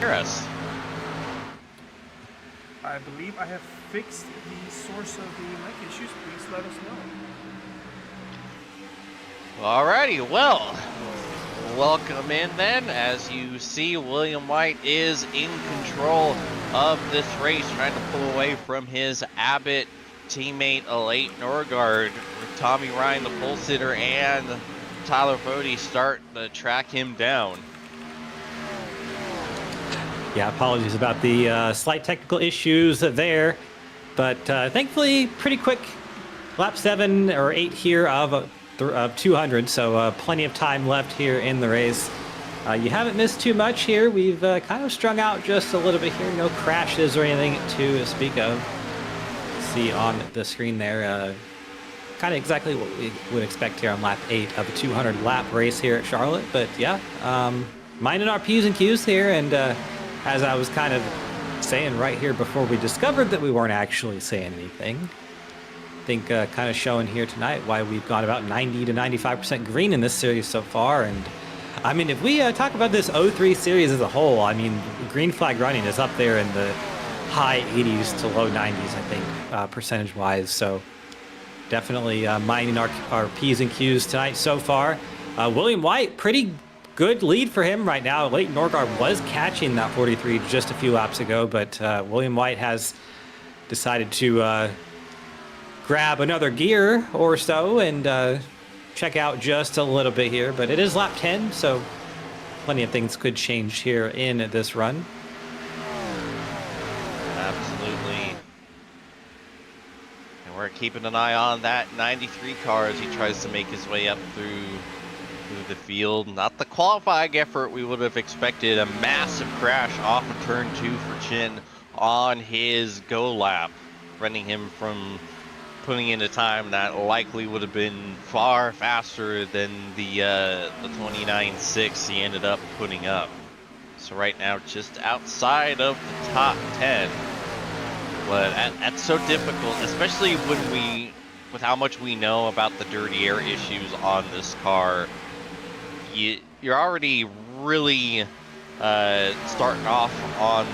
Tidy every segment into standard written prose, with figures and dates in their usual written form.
hear us? I believe I have fixed the source of the mic issues. Please let us know. Alrighty, well, welcome in then. As you see, William White is in control of this race, trying to pull away from his Abbott teammate Elate Norgard. Tommy Ryan, the pole sitter, and Tyler Fode start to track him down. Yeah, apologies about the slight technical issues there, but thankfully pretty quick lap 7 or 8 here of 200, so plenty of time left here in the race. You haven't missed too much here. We've kind of strung out just a little bit here. No crashes or anything to speak of. See on the screen there, kind of exactly what we would expect here on lap 8 of a 200 lap race here at Charlotte. But yeah, minding our P's and Q's here, and as I was kind of saying right here before we discovered that we weren't actually saying anything, I think kind of showing here tonight why we've gone about 90 to 95% green in this series so far. And I mean, if we talk about this 03 series as a whole, I mean, green flag running is up there in the high 80s to low 90s, I think, percentage-wise. So definitely minding our P's and Q's tonight so far. William White, pretty good lead for him right now. Leighton Norgard was catching that 43 just a few laps ago, but William White has decided to grab another gear or so and check out just a little bit here. But it is lap 10, so plenty of things could change here in this run. Absolutely. And we're keeping an eye on that 93 car as he tries to make his way up through the field. Not the qualifying effort we would have expected. A massive crash off of turn 2 for Chin on his go lap, preventing him from putting in a time that likely would have been far faster than the 29.6 he ended up putting up. So right now just outside of the top 10. But that's so difficult, especially with how much we know about the dirty air issues on this car. You're already really starting off on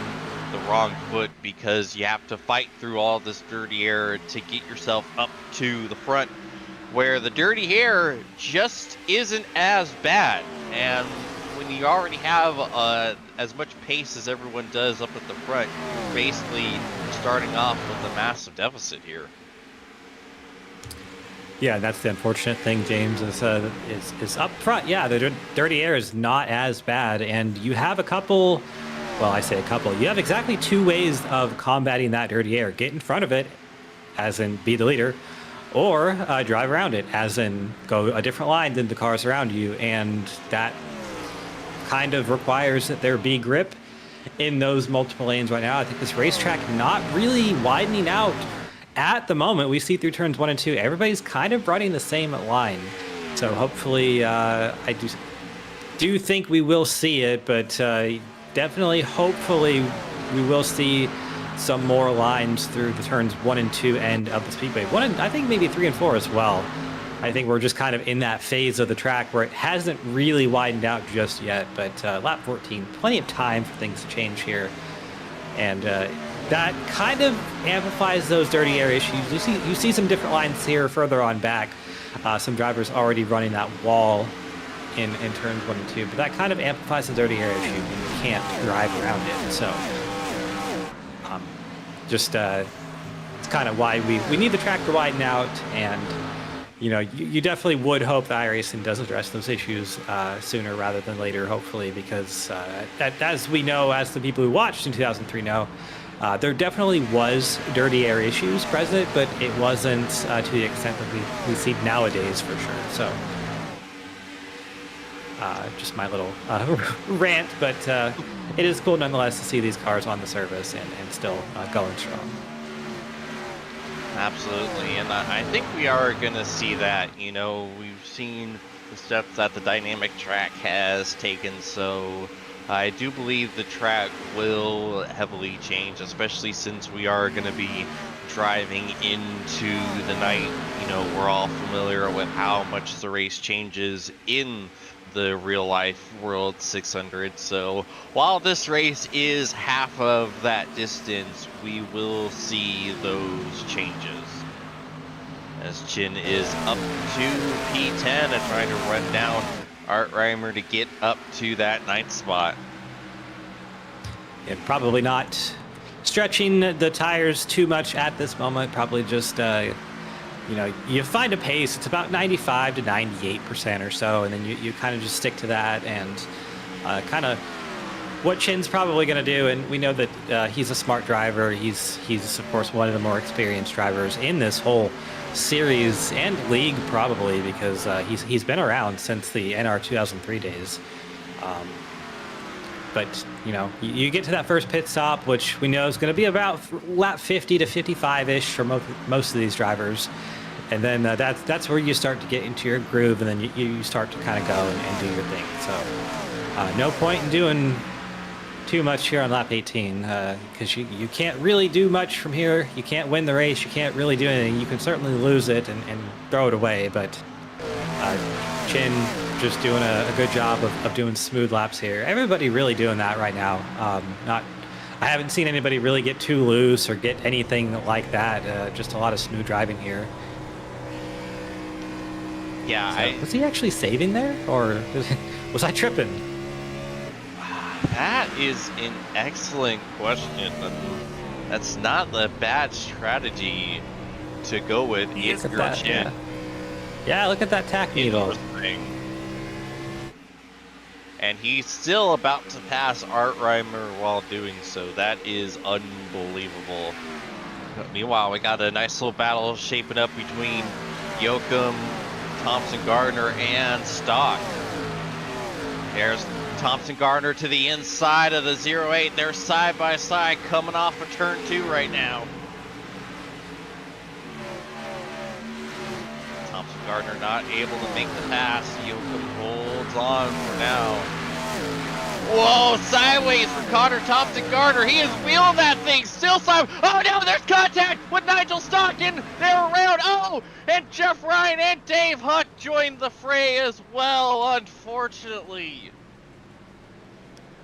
the wrong foot because you have to fight through all this dirty air to get yourself up to the front, where the dirty air just isn't as bad. And when you already have as much pace as everyone does up at the front, you're basically starting off with a massive deficit here. Yeah, that's the unfortunate thing, James, is up front. Yeah, the dirty air is not as bad, and you have a couple, well, I say a couple, you have exactly 2 ways of combating that dirty air. Get in front of it, as in be the leader, or drive around it, as in go a different line than the cars around you, and that kind of requires that there be grip in those multiple lanes right now. I think this racetrack not really widening out at the moment. We see through turns 1 and 2, everybody's kind of running the same line. So hopefully, I do think we will see it, but definitely, hopefully, we will see some more lines through the turns 1 and 2 end of the speedway. I think maybe 3 and 4 as well. I think we're just kind of in that phase of the track where it hasn't really widened out just yet, but lap 14, plenty of time for things to change here. And that kind of amplifies those dirty air issues. You see some different lines here further on back. Some drivers already running that wall in turns 1 and 2, but that kind of amplifies the dirty air issue when you can't drive around it. So it's kind of why we need the track to widen out. And you know, you definitely would hope that iRacing does address those issues sooner rather than later, hopefully, because as we know, as the people who watched in 2003 know, there definitely was dirty air issues present, but it wasn't to the extent that we see nowadays, for sure. So just my little rant, but it is cool nonetheless to see these cars on the service and still going strong. Absolutely, and I think we are going to see that. You know, we've seen the steps that the dynamic track has taken, so I do believe the track will heavily change, especially since we are going to be driving into the night. You know, we're all familiar with how much the race changes in the real life World 600. So while this race is half of that distance, we will see those changes. As Chin is up to P10 and trying to run down Art Reimer to get up to that 9th spot. Yeah, probably not stretching the tires too much at this moment. Probably just, you find a pace. It's about 95 to 98% or so, and then you kind of just stick to that and kind of what Chin's probably going to do. And we know that he's a smart driver. He's of course one of the more experienced drivers in this whole series and league, probably because he's been around since the NR 2003 days. But you get to that first pit stop, which we know is going to be about lap 50 to 55-ish for most of these drivers, and then that's where you start to get into your groove, and then you start to kind of go and do your thing. So no point in doing too much here on lap 18 because you can't really do much from here. You can't win the race. You can't really do anything. You can certainly lose it and throw it away, but Chin just doing a good job of doing smooth laps here. Everybody really doing that right now. I haven't seen anybody really get too loose or get anything like that. Just a lot of smooth driving here. Yeah, So, was he actually saving there, or was I tripping? That is an excellent question. That's not a bad strategy to go with if Look you're at that, Chin. Yeah, look at that tack needle. Interesting. And he's still about to pass Art Reimer while doing so. That is unbelievable. Meanwhile, we got a nice little battle shaping up between Yoakum, Thompson Gardner, and Stock. There's Thompson Gardner to the inside of the 08. They're side by side coming off of turn 2 right now. Thompson Gardner not able to make the pass. Yoakum holds on for now. Whoa, sideways for Connor Thompson Gardner. He is wheeling that thing still sideways. Oh no, there's contact with Nigel Stockton. They're around. Oh, and Jeff Ryan and Dave Huck joined the fray as well, unfortunately.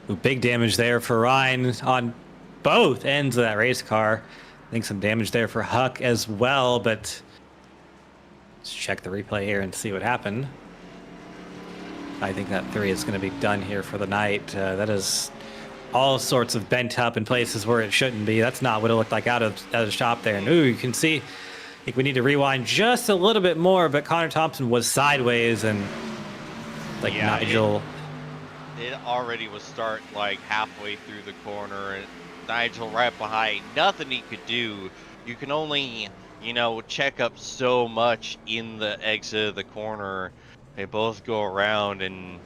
Ooh, big damage there for Ryan on both ends of that race car. I think some damage there for Huck as well, but let's check the replay here and see what happened. I think that 3 is going to be done here for the night. That is all sorts of bent up in places where it shouldn't be. That's not what it looked like out of the shop there. And ooh, you can see, I think we need to rewind just a little bit more, but Connor Thompson was sideways and Nigel... It already was starting like halfway through the corner, and Nigel right behind. Nothing he could do. You can only, check up so much in the exit of the corner. They both go around, and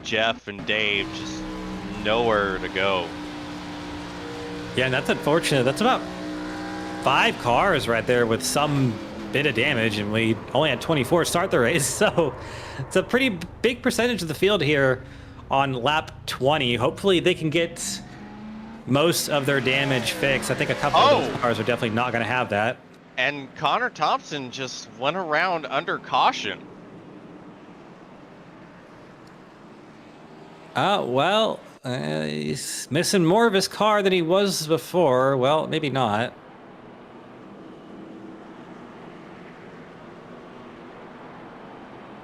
Jeff and Dave just nowhere to go. Yeah, and that's unfortunate. That's about 5 cars right there with some bit of damage, and we only had 24 start the race, so it's a pretty big percentage of the field here on lap 20. Hopefully they can get most of their damage fixed. I think a couple of those cars are definitely not going to have that. And Connor Thompson just went around under caution. He's missing more of his car than he was before. Well, maybe not.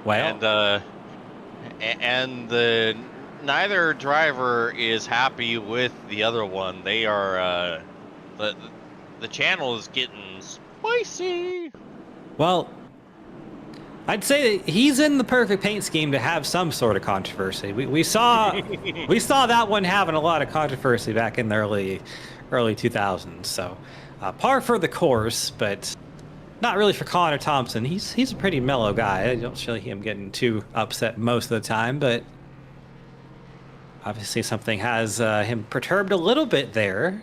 Well, and neither driver is happy with the other one. They are the channel is getting spicy. Well, I'd say he's in the perfect paint scheme to have some sort of controversy. We saw that one having a lot of controversy back in the early 2000s. So par for the course, but not really for Connor Thompson. He's a pretty mellow guy. I don't see him getting too upset most of the time, but obviously something has him perturbed a little bit there.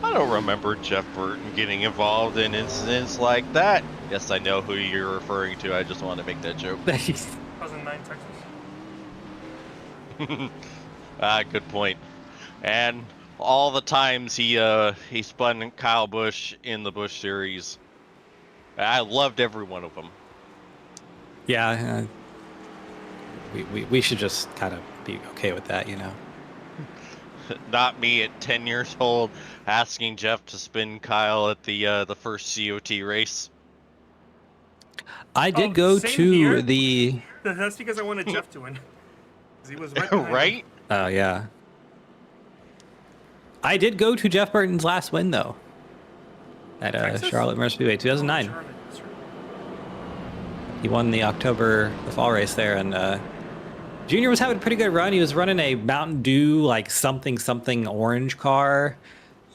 I don't remember Jeff Burton getting involved in incidents like that. Yes, I know who you're referring to. I just wanted to make that joke. 2009 Texas. Good point. And all the times he spun Kyle Busch in the Busch Series. I loved every one of them. Yeah, we should just kind of be okay with that, you know. Not me at 10 years old asking Jeff to spin Kyle at the first COT race. I did Oh, go same to here. the. That's because I wanted Jeff to win. 'Cause he was right behind me. Right? Oh yeah. I did go to Jeff Burton's last win though. At Texas? Charlotte Motor Speedway, 2009. Charlotte, that's right. He won the fall race there, and Junior was having a pretty good run. He was running a Mountain Dew like something orange car.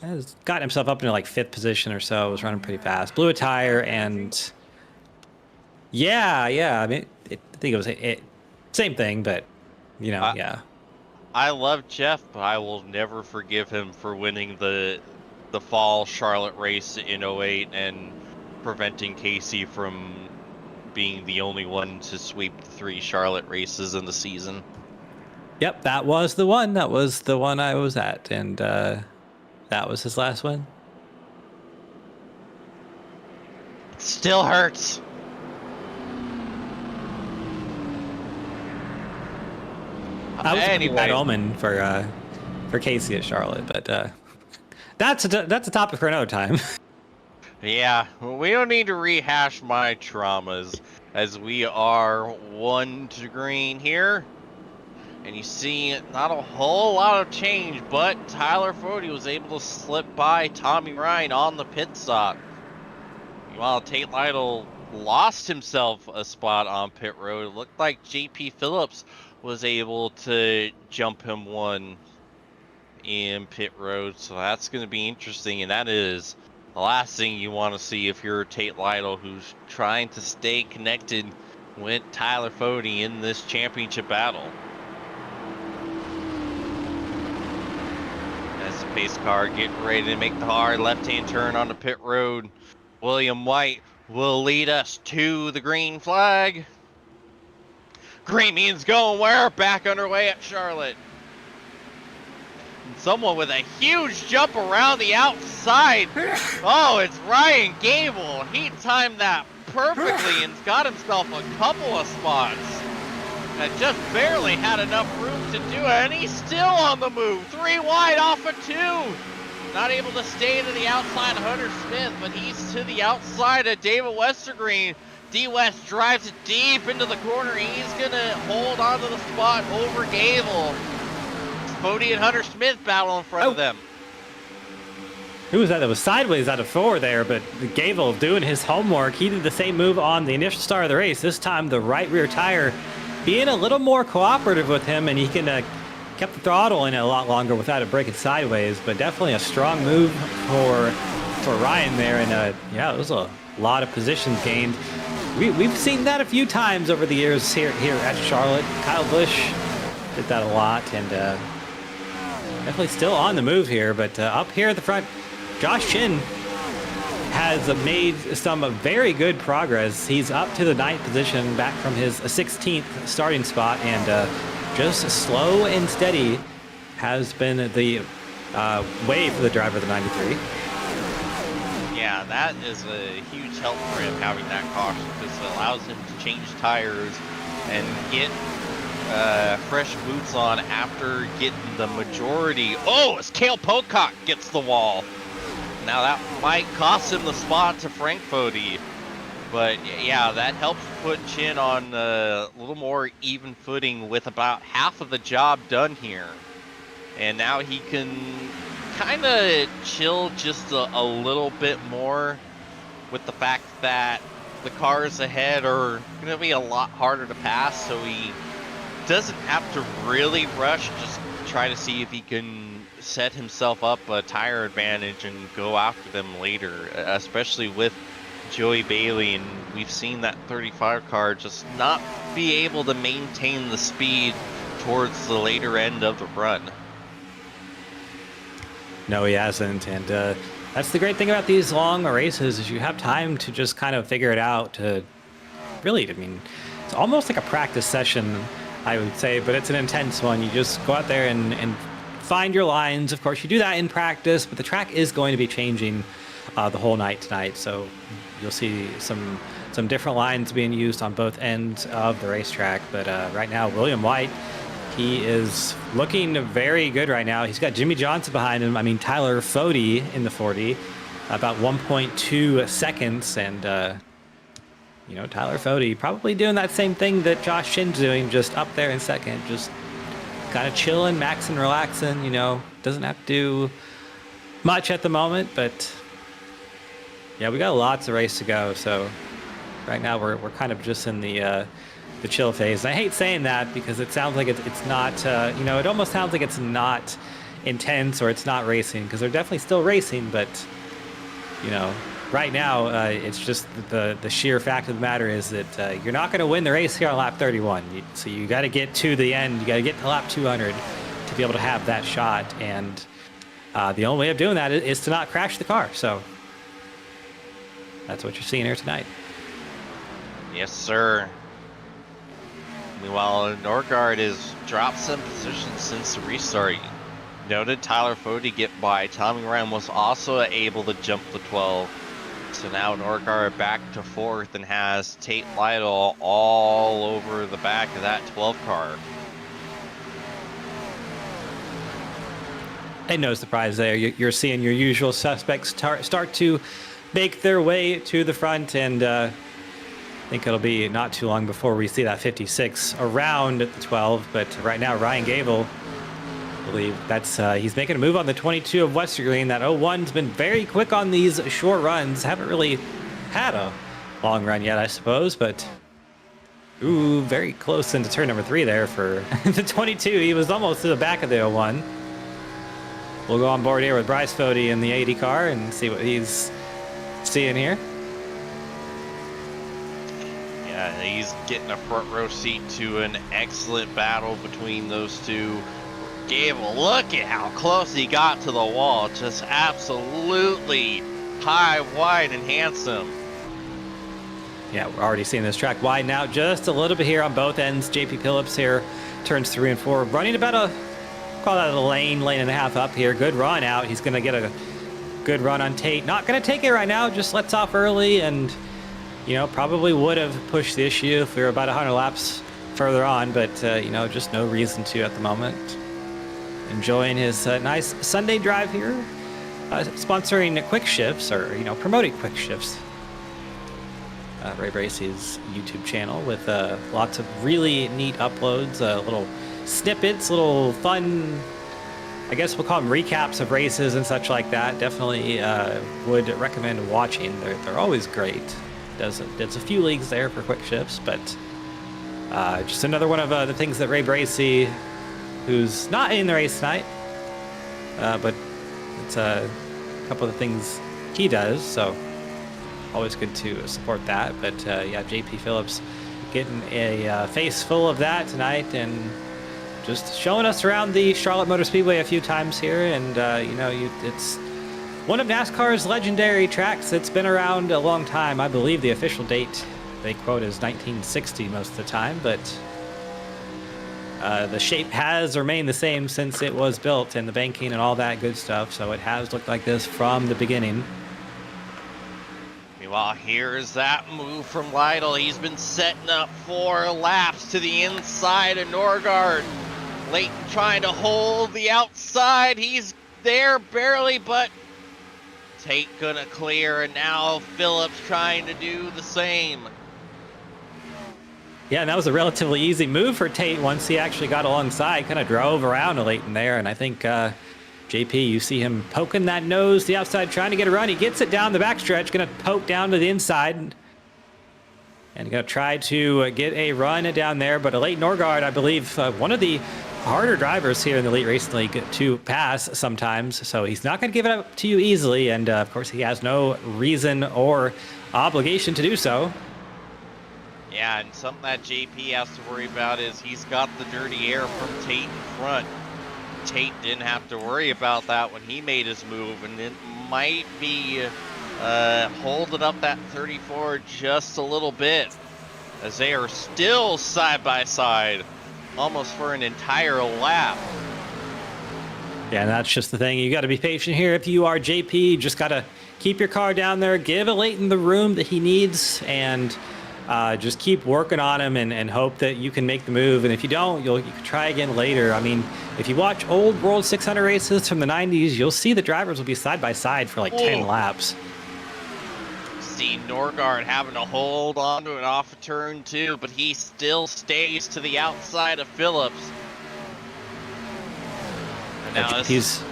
Has got himself up into like 5th position or so. Was running pretty fast. Blew a tire, and yeah. I mean, I think it was same thing, but you know, yeah. I love Jeff, but I will never forgive him for winning the fall Charlotte race in 08 and preventing Casey from being the only one to sweep the 3 Charlotte races in the season. Yep, that was the one. That was the one I was at, and that was his last win. Still hurts. That was a Anyway. bad omen for Casey at Charlotte, but that's a topic for another time. Yeah, we don't need to rehash my traumas as we are 1 to green here. And you see not a whole lot of change, but Tyler Fody was able to slip by Tommy Ryan on the pit stop. Meanwhile, Tate Lytle lost himself a spot on pit road. It looked like JP Phillips was able to jump him 1 in pit road, so that's going to be interesting, and that is the last thing you want to see if you're Tate Lytle, who's trying to stay connected with Tyler Fody in this championship battle. As the pace car getting ready to make the hard left-hand turn on the pit road, William White will lead us to the green flag. Green means going where? Back underway at Charlotte. And someone with a huge jump around the outside. Oh, it's Ryan Gable. He timed that perfectly and got himself a couple of spots. And just barely had enough room to do it, and he's still on the move. 3 wide off of 2. Not able to stay to the outside of Hunter Smith, but he's to the outside of David Westergreen. D West drives it deep into the corner. He's gonna hold on to the spot over Gable. Fody and Hunter Smith battle in front of them. Who was that? That was sideways out of 4 there, but Gable doing his homework. He did the same move on the initial start of the race. This time the right rear tire being a little more cooperative with him, and he can kept the throttle in it a lot longer without it breaking sideways. But definitely a strong move for Ryan there, and yeah, it was a lot of positions gained. We've seen that a few times over the years here at Charlotte. Kyle Busch did that a lot, and definitely still on the move here. But up here at the front, Josh Chin has made some very good progress. He's up to the 9th position, back from his 16th starting spot, and just slow and steady has been the way for the driver of the 93. Yeah, that is a huge help for him having that caution, because it allows him to change tires and get fresh boots on after getting the majority. Oh, as Cale Pocock gets the wall. Now that might cost him the spot to Frank Fody, but yeah, that helps put Chin on a little more even footing with about half of the job done here. And now he can kind of chill just a little bit more with the fact that the cars ahead are going to be a lot harder to pass, so he doesn't have to really rush, just try to see if he can set himself up a tire advantage and go after them later, especially with Joey Bailey. And we've seen that 35 car just not be able to maintain the speed towards the later end of the run. No, he hasn't, and that's the great thing about these long races is you have time to just kind of figure it out. To really, I mean, it's almost like a practice session, I would say, but it's an intense one. You just go out there and find your lines. Of course, you do that in practice, but the track is going to be changing the whole night tonight, so you'll see some different lines being used on both ends of the racetrack. But right now, William White, he is looking very good right now. He's got Jimmy Johnson behind him. I mean, Tyler Fody in the 40, about 1.2 seconds. And, Tyler Fody probably doing that same thing that Josh Shin's doing, just up there in second, just kind of chilling, maxing, relaxing, doesn't have to do much at the moment. But, yeah, we got lots of race to go. So right now we're kind of just in the chill phase. And I hate saying that because it sounds like it's not, it almost sounds like it's not intense or it's not racing, because they're definitely still racing. But, right now it's just the sheer fact of the matter is that you're not going to win the race here on lap 31. So you got to get to the end. You got to get to lap 200 to be able to have that shot. And the only way of doing that is to not crash the car. So that's what you're seeing here tonight. Yes, sir. Meanwhile, Norgard has dropped some positions since the restart. Noted Tyler Fody get by. Tommy Ryan was also able to jump the 12. So now Norgard back to 4th and has Tate Lytle all over the back of that 12 car. And no surprise there. You're seeing your usual suspects start to make their way to the front, and I think it'll be not too long before we see that 56 around the 12. But right now, Ryan Gable, I believe that's he's making a move on the 22 of Westergreen. That 01's been very quick on these short runs. Haven't really had a long run yet, I suppose, but very close into turn number 3 there for the 22. He was almost to the back of the 01. We'll go on board here with Bryce Fody in the 80 car and see what he's seeing here. Yeah, he's getting a front row seat to an excellent battle between those two. Gable, look at how close he got to the wall. Just absolutely high, wide, and handsome. Yeah, we're already seeing this track widen out just a little bit here on both ends. JP Phillips here, turns 3 and 4, running about call that a lane and a half up here. Good run out. He's going to get a good run on Tate. Not going to take it right now. Just lets off early, and probably would have pushed the issue if we were about 100 laps further on, but just no reason to at the moment. Enjoying his nice Sunday drive here, sponsoring Quick Shifts, or promoting Quick Shifts, Ray Bracey's YouTube channel, with lots of really neat uploads, little snippets, little fun, I guess we'll call them recaps of races and such like that. Definitely would recommend watching. They're always great. Does a few leagues there for Quick Shifts, but just another one of the things that Ray Bracey, who's not in the race tonight, but it's a couple of the things he does, so always good to support that. But yeah, JP Phillips getting a face full of that tonight, and just showing us around the Charlotte Motor Speedway a few times here. And it's one of NASCAR's legendary tracks that's been around a long time. I believe the official date they quote is 1960 most of the time, but the shape has remained the same since it was built, and the banking and all that good stuff, so it has looked like this from the beginning. Meanwhile, here's that move from Lytle. He's been setting up 4 laps to the inside of Norgard. Layton trying to hold the outside. He's there barely, but Tate gonna clear, and now Phillips trying to do the same. Yeah, and that was a relatively easy move for Tate once he actually got alongside. Kind of drove around a Layton there, and I think JP, you see him poking that nose to the outside, trying to get a run. He gets it down the backstretch, going to poke down to the inside, and going to try to get a run down there. But a Layton Norgard, I believe, one of the harder drivers here in the Elite Racing League to pass sometimes, so he's not going to give it up to you easily, and of course he has no reason or obligation to do so. Yeah, and something that JP has to worry about is he's got the dirty air from Tate in front. Tate didn't have to worry about that when he made his move, and it might be holding up that 34 just a little bit, as they are still side by side almost for an entire lap. Yeah, and that's just the thing. You got to be patient here. If you are JP, you just got to keep your car down there, give Leighton the room that he needs, and just keep working on him and hope that you can make the move. And if you don't, you can try again later. I mean, if you watch old World 600 races from the 90s, you'll see the drivers will be side by side for like 10 laps. See Norgard having to hold on to it off of turn 2, but he still stays to the outside of Phillips. And now this is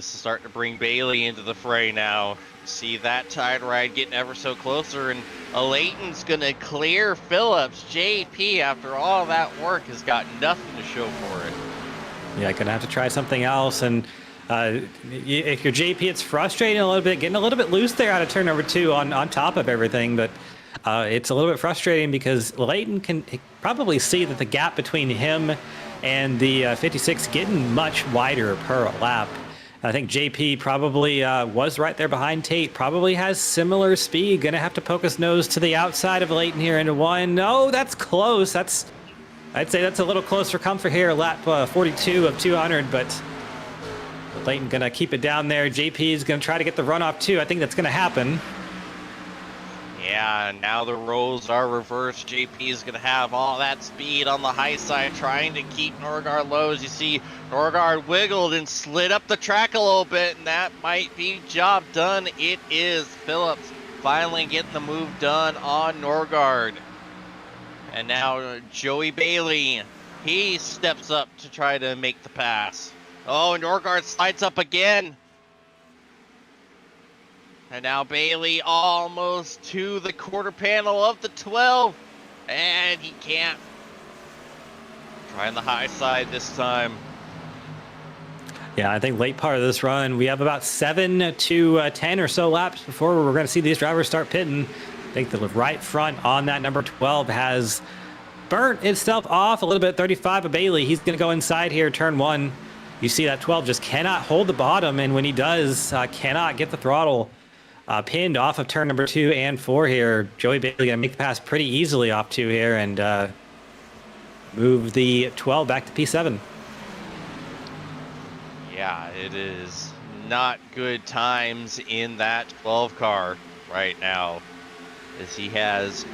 starting to bring Bailey into the fray now. See that tide ride getting ever so closer, and Leighton's gonna clear Phillips. JP, after all that work, has got nothing to show for it. Yeah, gonna have to try something else. And if you're JP, it's frustrating a little bit, getting a little bit loose there out of turn number 2 on top of everything. But it's a little bit frustrating because Leighton can probably see that the gap between him and the 56 getting much wider per lap. I think JP probably was right there behind Tate, probably has similar speed. Gonna have to poke his nose to the outside of Leighton here into 1. No, that's close. I'd say that's a little close for comfort here, lap 42 of 200, but Leighton gonna keep it down there. JP is gonna try to get the runoff too. I think that's gonna happen. Yeah, now the roles are reversed. JP is going to have all that speed on the high side, trying to keep Norgard low. As you see, Norgard wiggled and slid up the track a little bit, and that might be job done. It is. Phillips finally getting the move done on Norgard. And now Joey Bailey, he steps up to try to make the pass. Oh, Norgard slides up again. And now Bailey almost to the quarter panel of the 12. And he can't. Trying the high side this time. Yeah, I think late part of this run, we have about 7 to 10 or so laps before we're going to see these drivers start pitting. I think the right front on that number 12 has burnt itself off a little bit. 35 of Bailey. He's going to go inside here, turn 1. You see that 12 just cannot hold the bottom. And when he does, cannot get the throttle. Pinned off of turn number 2 and 4 here. Joey Bailey gonna make the pass pretty easily off 2 here and move the 12 back to P7. Yeah, it is not good times in that 12 car right now, as he has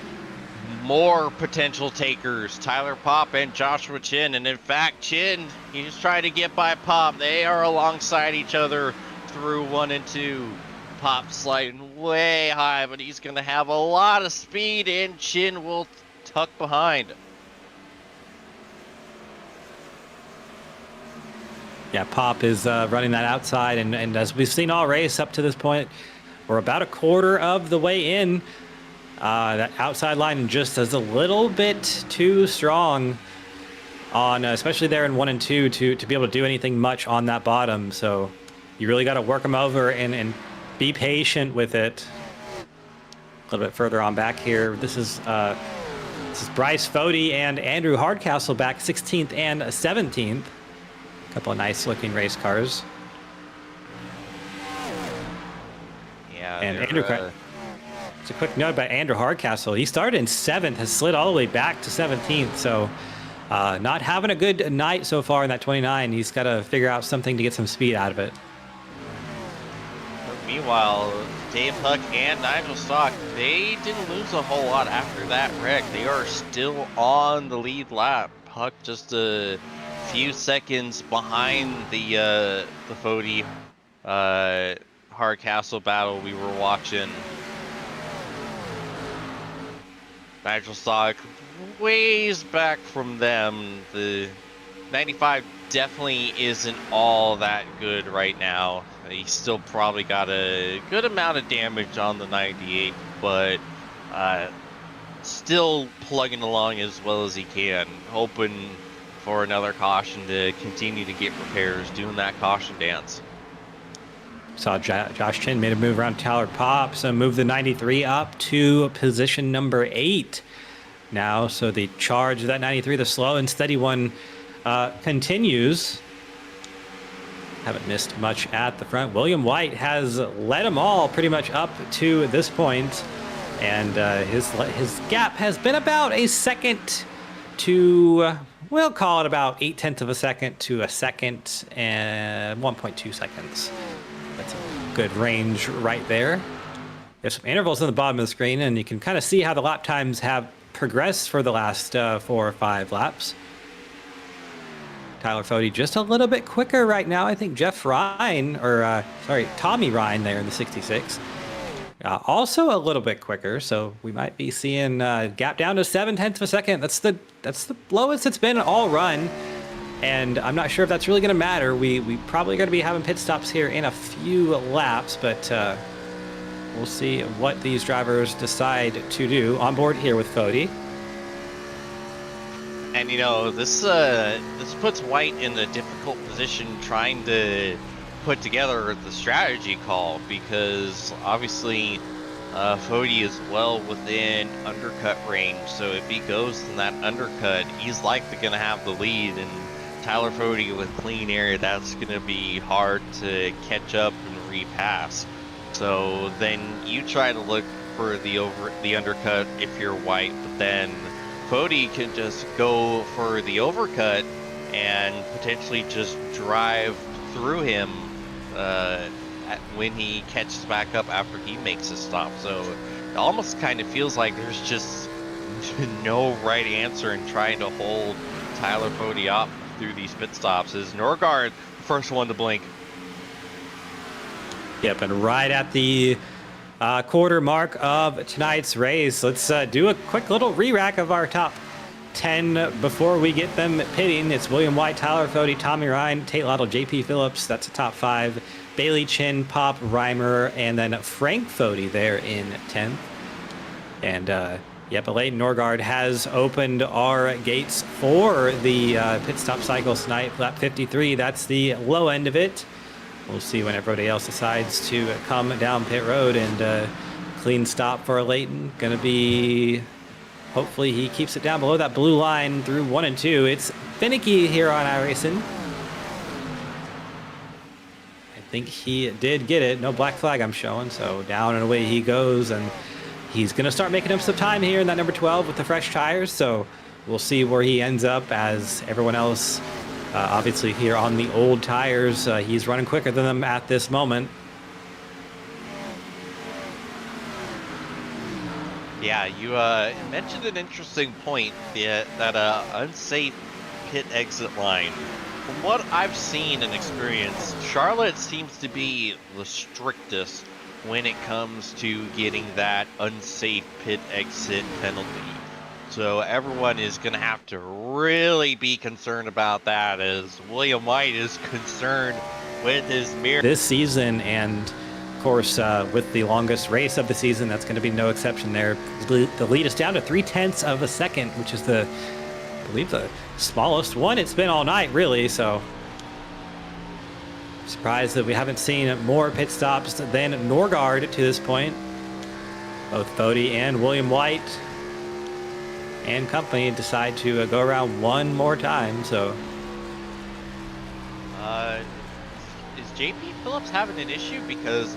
more potential takers, Tyler Pop and Joshua Chin. And in fact, Chin, he's trying to get by Pop. They are alongside each other through 1 and 2. Pop sliding way high, but he's going to have a lot of speed, and Chin will tuck behind. Yeah, Pop is running that outside, and as we've seen all race up to this point, we're about a quarter of the way in. That outside line just is a little bit too strong on, especially there in 1 and 2, to be able to do anything much on that bottom. So you really got to work them over and be patient with it. A little bit further on back here. This is Bryce Fody and Andrew Hardcastle back 16th and 17th. A couple of nice looking race cars. Yeah, and Andrew, it's a quick note about Andrew Hardcastle. He started in 7th, has slid all the way back to 17th. So not having a good night so far in that 29. He's got to figure out something to get some speed out of it. Meanwhile, Dave Huck and Nigel Stock, they didn't lose a whole lot after that wreck. They are still on the lead lap. Huck just a few seconds behind the Fody Hardcastle battle we were watching. Nigel Stock ways back from them. The 95 definitely isn't all that good right now. He's still probably got a good amount of damage on the 98, but still plugging along as well as he can, hoping for another caution to continue to get repairs, doing that caution dance. Saw Josh Chin made a move around Tyler Pop, so move the 93 up to position number 8 now. So the charge of that 93, the slow and steady one, continues. Haven't missed much at the front. William White has led them all pretty much up to this point, and his gap has been about a second to, we'll call it about 0.8 of a second to a second and 1.2 seconds. That's a good range right there. There's some intervals on the bottom of the screen, and you can kind of see how the lap times have progressed for the last 4 or 5 laps. Tyler Fode just a little bit quicker right now. I think Tommy Ryan there in the 66. Also a little bit quicker, so we might be seeing gap down to 0.7 of a second. That's the lowest it's been all run, and I'm not sure if that's really going to matter. We probably going to be having pit stops here in a few laps, but we'll see what these drivers decide to do. On board here with Fode. And this puts White in a difficult position trying to put together the strategy call, because obviously Fode is well within undercut range, so if he goes in that undercut, he's likely going to have the lead, and Tyler Fode with clean air, that's going to be hard to catch up and repass. So then you try to look for the undercut if you're White, but then Fode can just go for the overcut and potentially just drive through him when he catches back up after he makes a stop. So it almost kind of feels like there's just no right answer in trying to hold Tyler Fode up through these pit stops. Is Norgard the first one to blink? Yep, and right at the quarter mark of tonight's race, let's do a quick little re-rack of our top 10 before we get them pitting. It's William White, Tyler Fode, Tommy Ryan, Tate Lytle, JP Phillips. That's a top 5. Bailey Chin, Pop, Reimer, and then Frank Fode there in 10th. And Leighton Norgard has opened our gates for the pit stop cycle tonight. Lap 53, that's the low end of it. We'll see when everybody else decides to come down pit road, and clean stop for Leighton. Going to be, hopefully he keeps it down below that blue line through 1 and 2. It's finicky here on iRacing. I think he did get it. No black flag I'm showing, so down and away he goes, and he's going to start making up some time here in that number 12 with the fresh tires, so we'll see where he ends up as everyone else. Obviously here on the old tires, he's running quicker than them at this moment. Yeah, you mentioned an interesting point, that unsafe pit exit line. From what I've seen and experienced, Charlotte seems to be the strictest when it comes to getting that unsafe pit exit penalty. So everyone is going to have to really be concerned about that, as William White is concerned with his mirror. This season, and of course with the longest race of the season, that's going to be no exception there. The lead is down to 0.3 of a second, which is I believe the smallest one it's been all night, really. So surprised that we haven't seen more pit stops than Norgard to this point. Both Fode and William White and company decide to go around one more time. So is JP Phillips having an issue? Because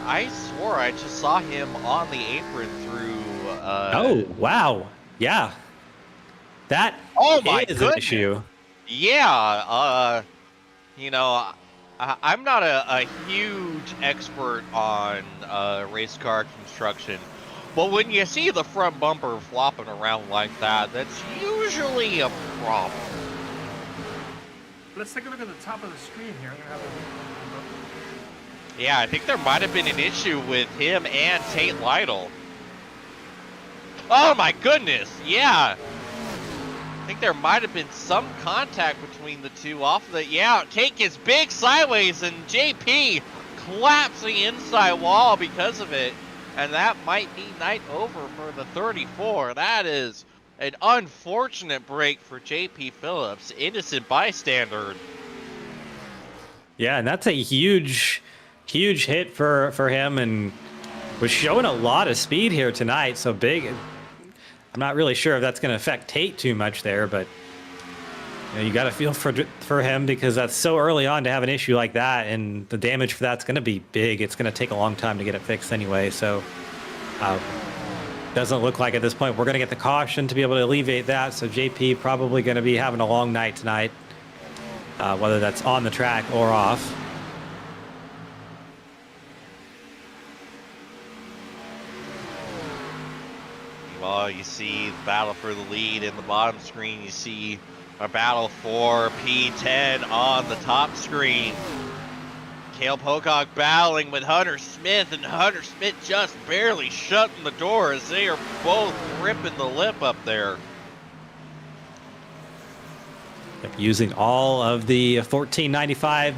I swore I just saw him on the apron through oh wow, yeah, that is an issue. Yeah, I'm not a huge expert on race car construction, but when you see the front bumper flopping around like that, that's usually a problem. Let's take a look at the top of the screen here. I'm gonna have Yeah, I think there might have been an issue with him and Tate Lytle. Oh my goodness, yeah. I think there might have been some contact between the two off of the, Tate gets big sideways and JP claps the inside wall because of it. And that might be night over for the 34. That is an unfortunate break for JP Phillips, innocent bystander. Yeah, and that's a huge hit for him, and was showing a lot of speed here tonight. So big. I'm not really sure if that's going to affect Tate too much there, but you got to feel for him, because that's so early on to have an issue like that, and the damage for that's going to be big. It's going to take a long time to get it fixed anyway. So doesn't look like at this point we're going to get the caution to be able to alleviate that. So JP probably going to be having a long night tonight, whether that's on the track or off. Well, you see the battle for the lead in the bottom screen. You see a battle for P10 on the top screen. Cale Pocock battling with Hunter Smith, and Hunter Smith just barely shutting the door as they are both ripping the lip up there. Using all of the $14.95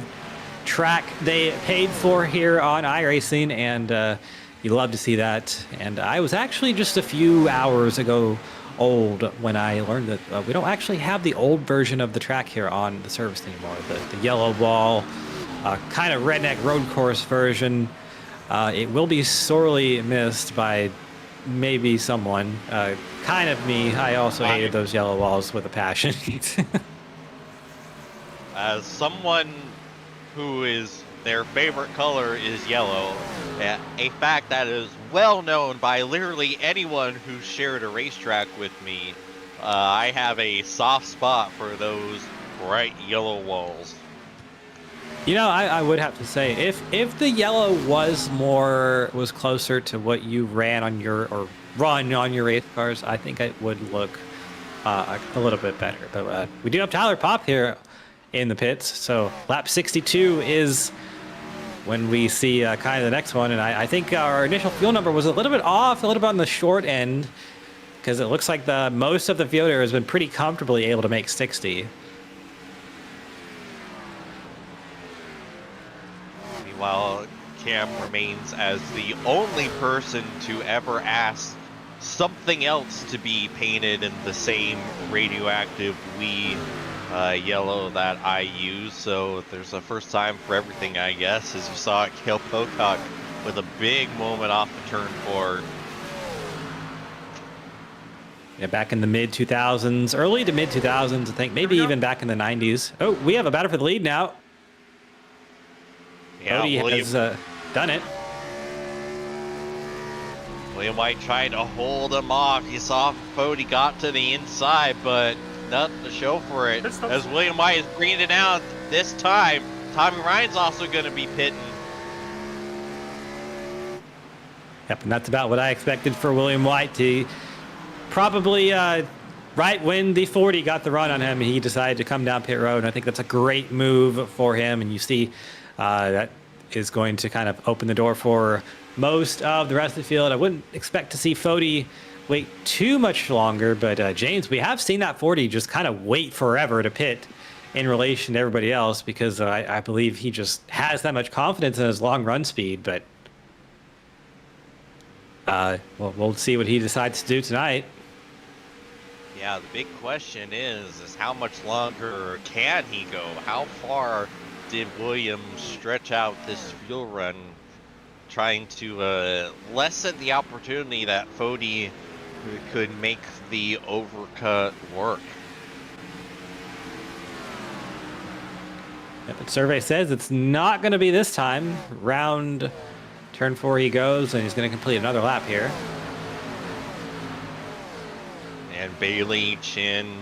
track they paid for here on iRacing, and you love to see that. And I was actually just a few hours ago old when I learned that we don't actually have the old version of the track here on the service anymore. The yellow wall, kind of redneck road course version. It will be sorely missed by maybe someone. Kind of me. I also hated those yellow walls with a passion. As someone who is their favorite color is yellow, a fact that is well known by literally anyone who shared a racetrack with me, I have a soft spot for those bright yellow walls. You know, I would have to say, if the yellow was closer to what you run on your race cars, I think it would look a little bit better. But we do have Tyler Popp here in the pits, so lap 62 is when we see kind of the next one, and I think our initial fuel number was a little bit off, a little bit on the short end, because it looks like most of the field area has been pretty comfortably able to make 60. Meanwhile, Cam remains as the only person to ever ask something else to be painted in the same radioactive yellow that I use. So there's a first time for everything, I guess, as you saw Cale Pocock with a big moment off the turn 4. Yeah, back in the mid 2000s, early to mid 2000s, I think, maybe even back in the 90s. Oh, we have a battle for the lead now. Yeah, Cody has done it. William White tried to hold him off. You saw Cody got to the inside, but nothing to show for it. As William White is bringing it down this time, Tommy Ryan's also going to be pitting. Yep, and that's about what I expected for William White. To probably right when the 40 got the run on him, he decided to come down pit road, and I think that's a great move for him. And you see that is going to kind of open the door for most of the rest of the field. I wouldn't expect to see Fody wait too much longer, but James, we have seen that 40 just kind of wait forever to pit in relation to everybody else, because I believe he just has that much confidence in his long run speed. But we'll see what he decides to do tonight. Yeah, the big question is how much longer can he go? How far did Williams stretch out this fuel run, trying to lessen the opportunity that Fody could make the overcut work? Yeah, but survey says it's not going to be this time. Round turn 4 he goes, and he's going to complete another lap here. And Bailey, Chin,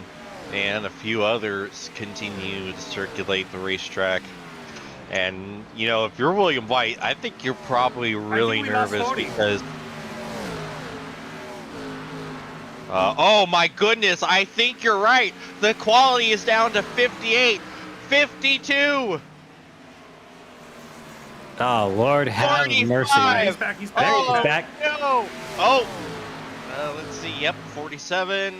and a few others continue to circulate the racetrack. And, you know, if you're William White, I think you're probably really nervous because... oh my goodness, I think you're right. The quality is down to 58, 52. Oh, Lord have mercy. He's back. He's There, back. he's back. No. Oh. Let's see. Yep, 47.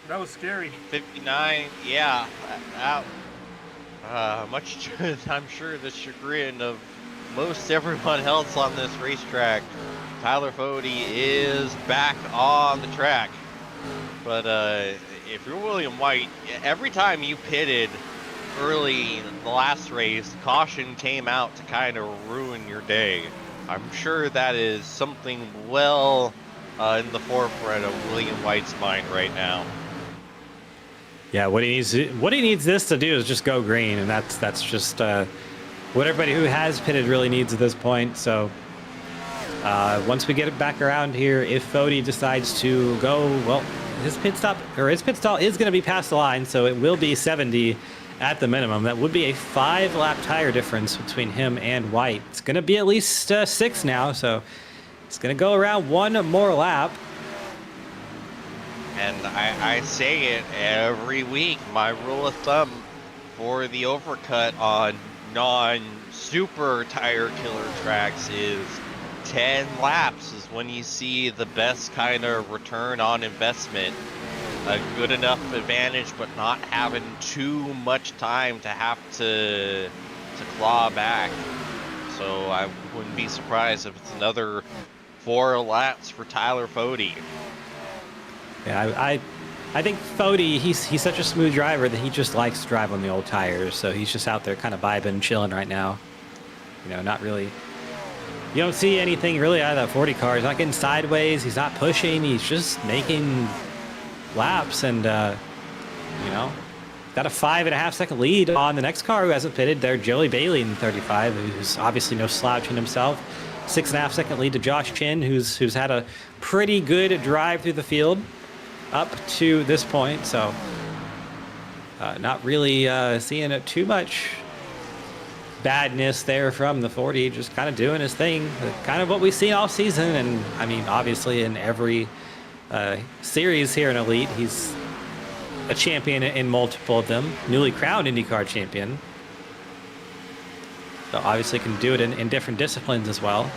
That was scary. 59. Yeah. Much to, I'm sure, the chagrin of most everyone else on this racetrack, Tyler Fody is back on the track. But if you're William White, every time you pitted early in the last race, caution came out to kind of ruin your day. I'm sure that is something well in the forefront of William White's mind right now. Yeah, what he needs this to do is just go green, and that's just what everybody who has pitted really needs at this point. So once we get it back around here, if Fody decides to go, well, his pit stall is going to be past the line, so it will be 70 at the minimum. That would be a 5-lap tire difference between him and White. It's going to be at least 6 now, so It's going to go around one more lap. And I say it every week. My rule of thumb for the overcut on non-super tire killer tracks is 10 laps is when you see the best kind of return on investment. A good enough advantage, but not having too much time to have to claw back. So I wouldn't be surprised if it's another 4 laps for Tyler Fode. Yeah, I think Fode, he's such a smooth driver that he just likes to drive on the old tires. So he's just out there kind of vibing and chilling right now. You know, not really. You don't see anything really out of that 40 car. He's not getting sideways. He's not pushing. He's just making laps. And, you know, got a 5.5-second lead on the next car who hasn't pitted there, Joey Bailey in 35, who's obviously no slouch in himself. 6.5-second lead to Josh Chin, who's had a pretty good drive through the field up to this point. So not really seeing it too much badness there from the 40, just kind of doing his thing, kind of what we've seen all season. And I mean, obviously in every series here in Elite, he's a champion in multiple of them, newly crowned IndyCar champion. So obviously can do it in different disciplines as well.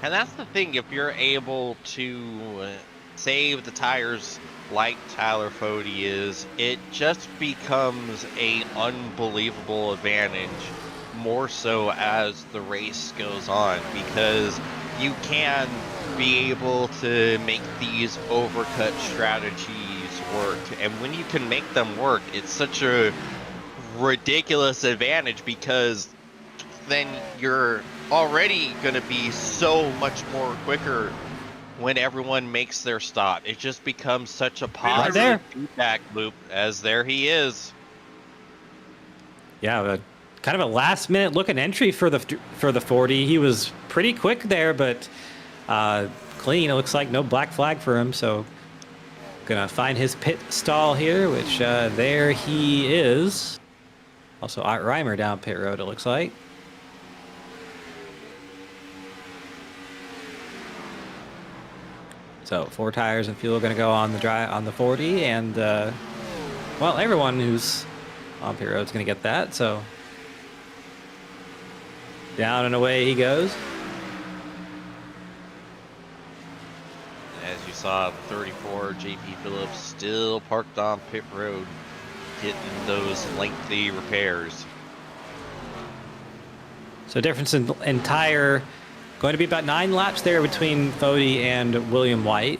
And that's the thing, if you're able to save the tires like Tyler Fode is, it just becomes a unbelievable advantage, more so as the race goes on, because you can be able to make these overcut strategies work. And when you can make them work, it's such a ridiculous advantage, because then you're already going to be so much more quicker when everyone makes their stop. It just becomes such a positive feedback loop, as there he is. Yeah, kind of a last-minute looking entry for the 40. He was pretty quick there, but clean. It looks like no black flag for him, so gonna find his pit stall here, which there he is. Also, Art Reimer down pit road, it looks like. So 4 tires and fuel going to go on the 40, and well, everyone who's on pit road is going to get that. So down and away he goes. As you saw, the 34 JP Phillips still parked on pit road, getting those lengthy repairs. So difference in tire. Going to be about 9 laps there between Fode and William White.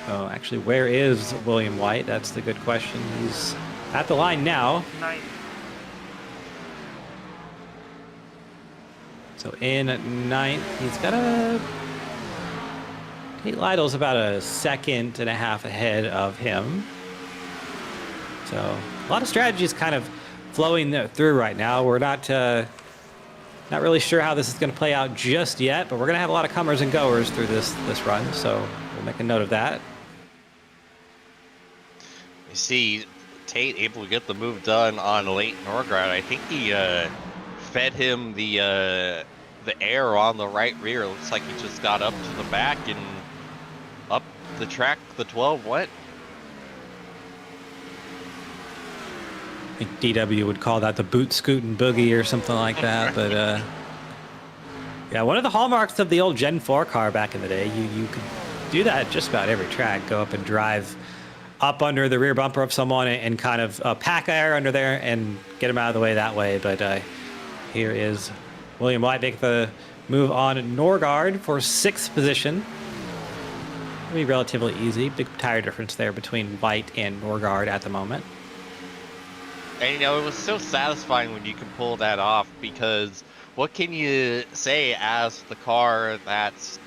Oh, actually, where is William White? That's the good question. He's at the line now. 9. So in 9th, he's got a... Tate Lytle's about a 1.5 seconds ahead of him. So a lot of strategies kind of flowing through right now. We're not really sure how this is going to play out just yet, but we're going to have a lot of comers and goers through this run, so we'll make a note of that. You see Tate able to get the move done on Leighton Norgard. I think he fed him the air on the right rear. Looks like he just got up to the back and up the track the 12 went. I think DW would call that the boot scootin' boogie or something like that. But yeah, one of the hallmarks of the old Gen 4 car back in the day, you could do that at just about every track. Go up and drive up under the rear bumper of someone and kind of pack air under there and get them out of the way that way. But here is William White making the move on Norgard for 6th position. It'll be relatively easy. Big tire difference there between White and Norgard at the moment. And you know, it was so satisfying when you can pull that off, because what can you say as the car that's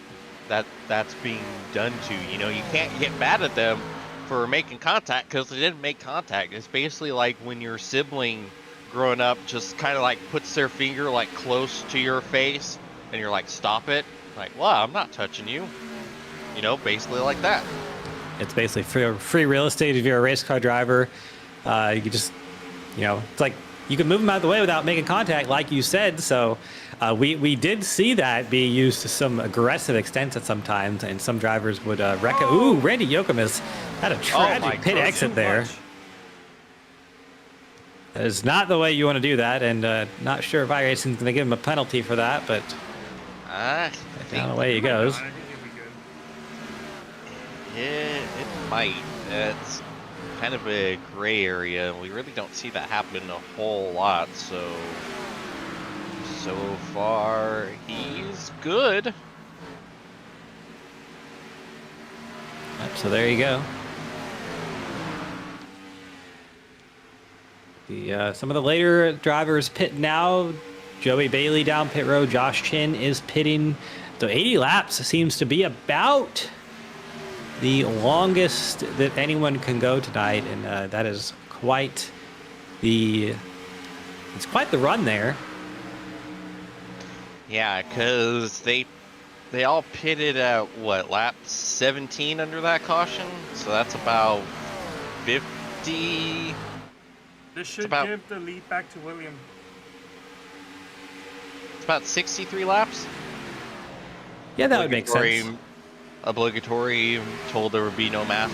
being done to? You know, you can't get mad at them for making contact, because they didn't make contact. It's basically like when your sibling growing up just kind of like puts their finger like close to your face and you're like, stop it. Like, well, I'm not touching you. You know, basically like that. It's basically free real estate if you're a race car driver. You just, you know, it's like you can move them out of the way without making contact, like you said. So we did see that be used to some aggressive extents at some times, and some drivers would wreck it. Ooh, Randy Yokomis had a tragic pit exit there. That is not the way you want to do that, and not sure if iRacing's going to give him a penalty for that, but I think down the way he goes. I think it'll be good. it might. It's kind of a gray area. We really don't see that happen a whole lot, so far he's good. Yep, so there you go. Some of the later drivers pit now. Joey Bailey down pit road. Josh Chin is pitting. So 80 laps seems to be about the longest that anyone can go tonight, and that is quite the run there. Yeah, because they all pitted at what, lap 17 under that caution, so that's about 50. This should give the lead back to William. It's about 63 laps. Yeah, that would make sense. Obligatory, told there would be no math.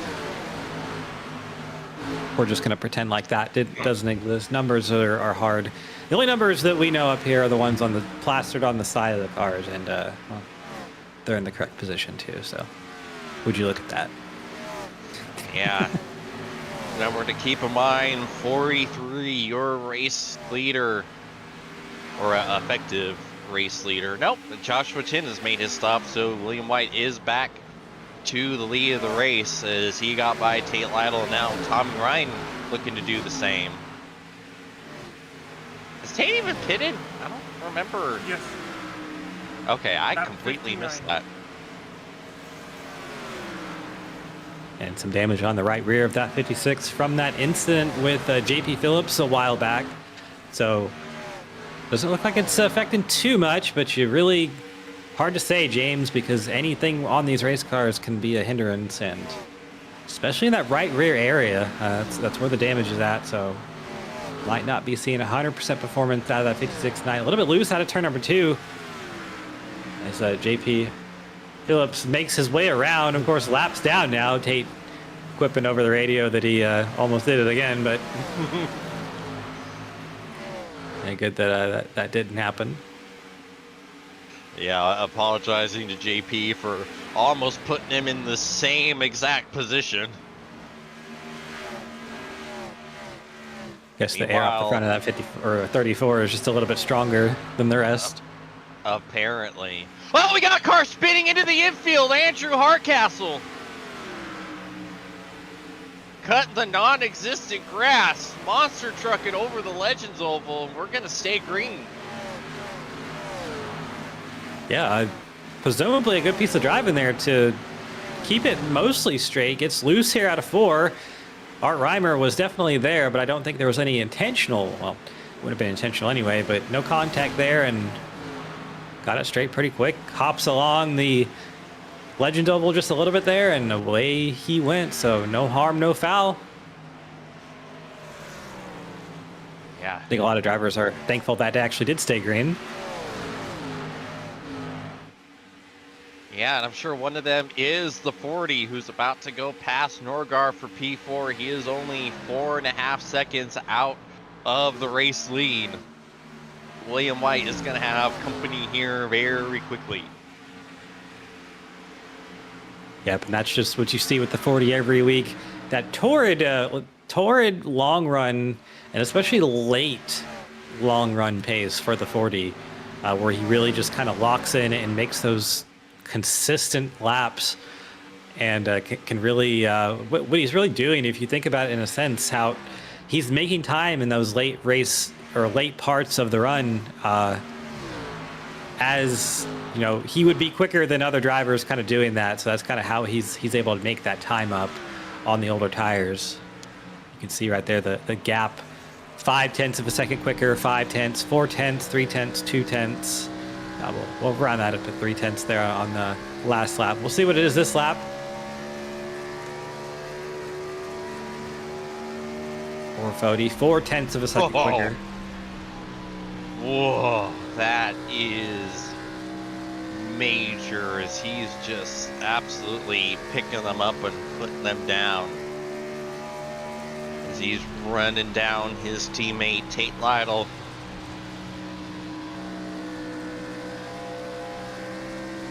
We're just going to pretend like that doesn't exist. Numbers are hard. The only numbers that we know up here are the ones on the plastered on the side of the cars, and well, they're in the correct position too. So, would you look at that? Yeah. Number to keep in mind: 43. Your race leader, or effective race leader. Nope, Joshua Chin has made his stop, so William White is back to the lead of the race as he got by Tate Lytle, and now Tommy Ryan looking to do the same. Has Tate even pitted? I don't remember. Yes. Okay, I Lap completely 59. missed that. And some damage on the right rear of that 56 from that incident with JP Phillips a while back. So doesn't look like it's affecting too much, but you really hard to say, James, because anything on these race cars can be a hindrance, and especially in that right rear area, that's where the damage is at. So might not be seeing 100% performance out of that 56 tonight. A little bit loose out of turn number 2 as JP Phillips makes his way around. Of course, laps down now. Tate quipping over the radio that he almost did it again, but good that that didn't happen. Yeah, apologizing to JP for almost putting him in the same exact position. Guess the air off the front of that 50 or 34 is just a little bit stronger than the rest. Apparently. Well, we got car spinning into the infield. Andrew Hardcastle cut the non-existent grass. Monster trucking over the Legends Oval. We're going to stay green. Yeah, presumably a good piece of driving there to keep it mostly straight. Gets loose here out of 4. Art Reimer was definitely there, but I don't think there was any intentional. Well, it would have been intentional anyway, but no contact there, and got it straight pretty quick. Hops along the Legend Oval just a little bit there, and away he went. So no harm, no foul. Yeah. I think a lot of drivers are thankful that actually did stay green. Yeah, and I'm sure one of them is the 40 who's about to go past Norgar for P4. He is only 4.5 seconds out of the race lead. William White is going to have company here very quickly. Yep, and that's just what you see with the 40 every week. That torrid long run, and especially late long run pace for the 40, where he really just kind of locks in and makes those consistent laps, and can really what he's really doing, if you think about it in a sense, how he's making time in those late race or late parts of the run, as you know, he would be quicker than other drivers kind of doing that. So that's kind of how he's able to make that time up on the older tires. You can see right there the gap, 0.5 of a second quicker, 0.5, 0.4, 0.3, 0.2. We'll round that up to 0.3 there on the last lap. We'll see what it is this lap. 4.0, 0.4 of a second quicker. Whoa, that is major as he's just absolutely picking them up and putting them down. As he's running down his teammate Tate Lytle.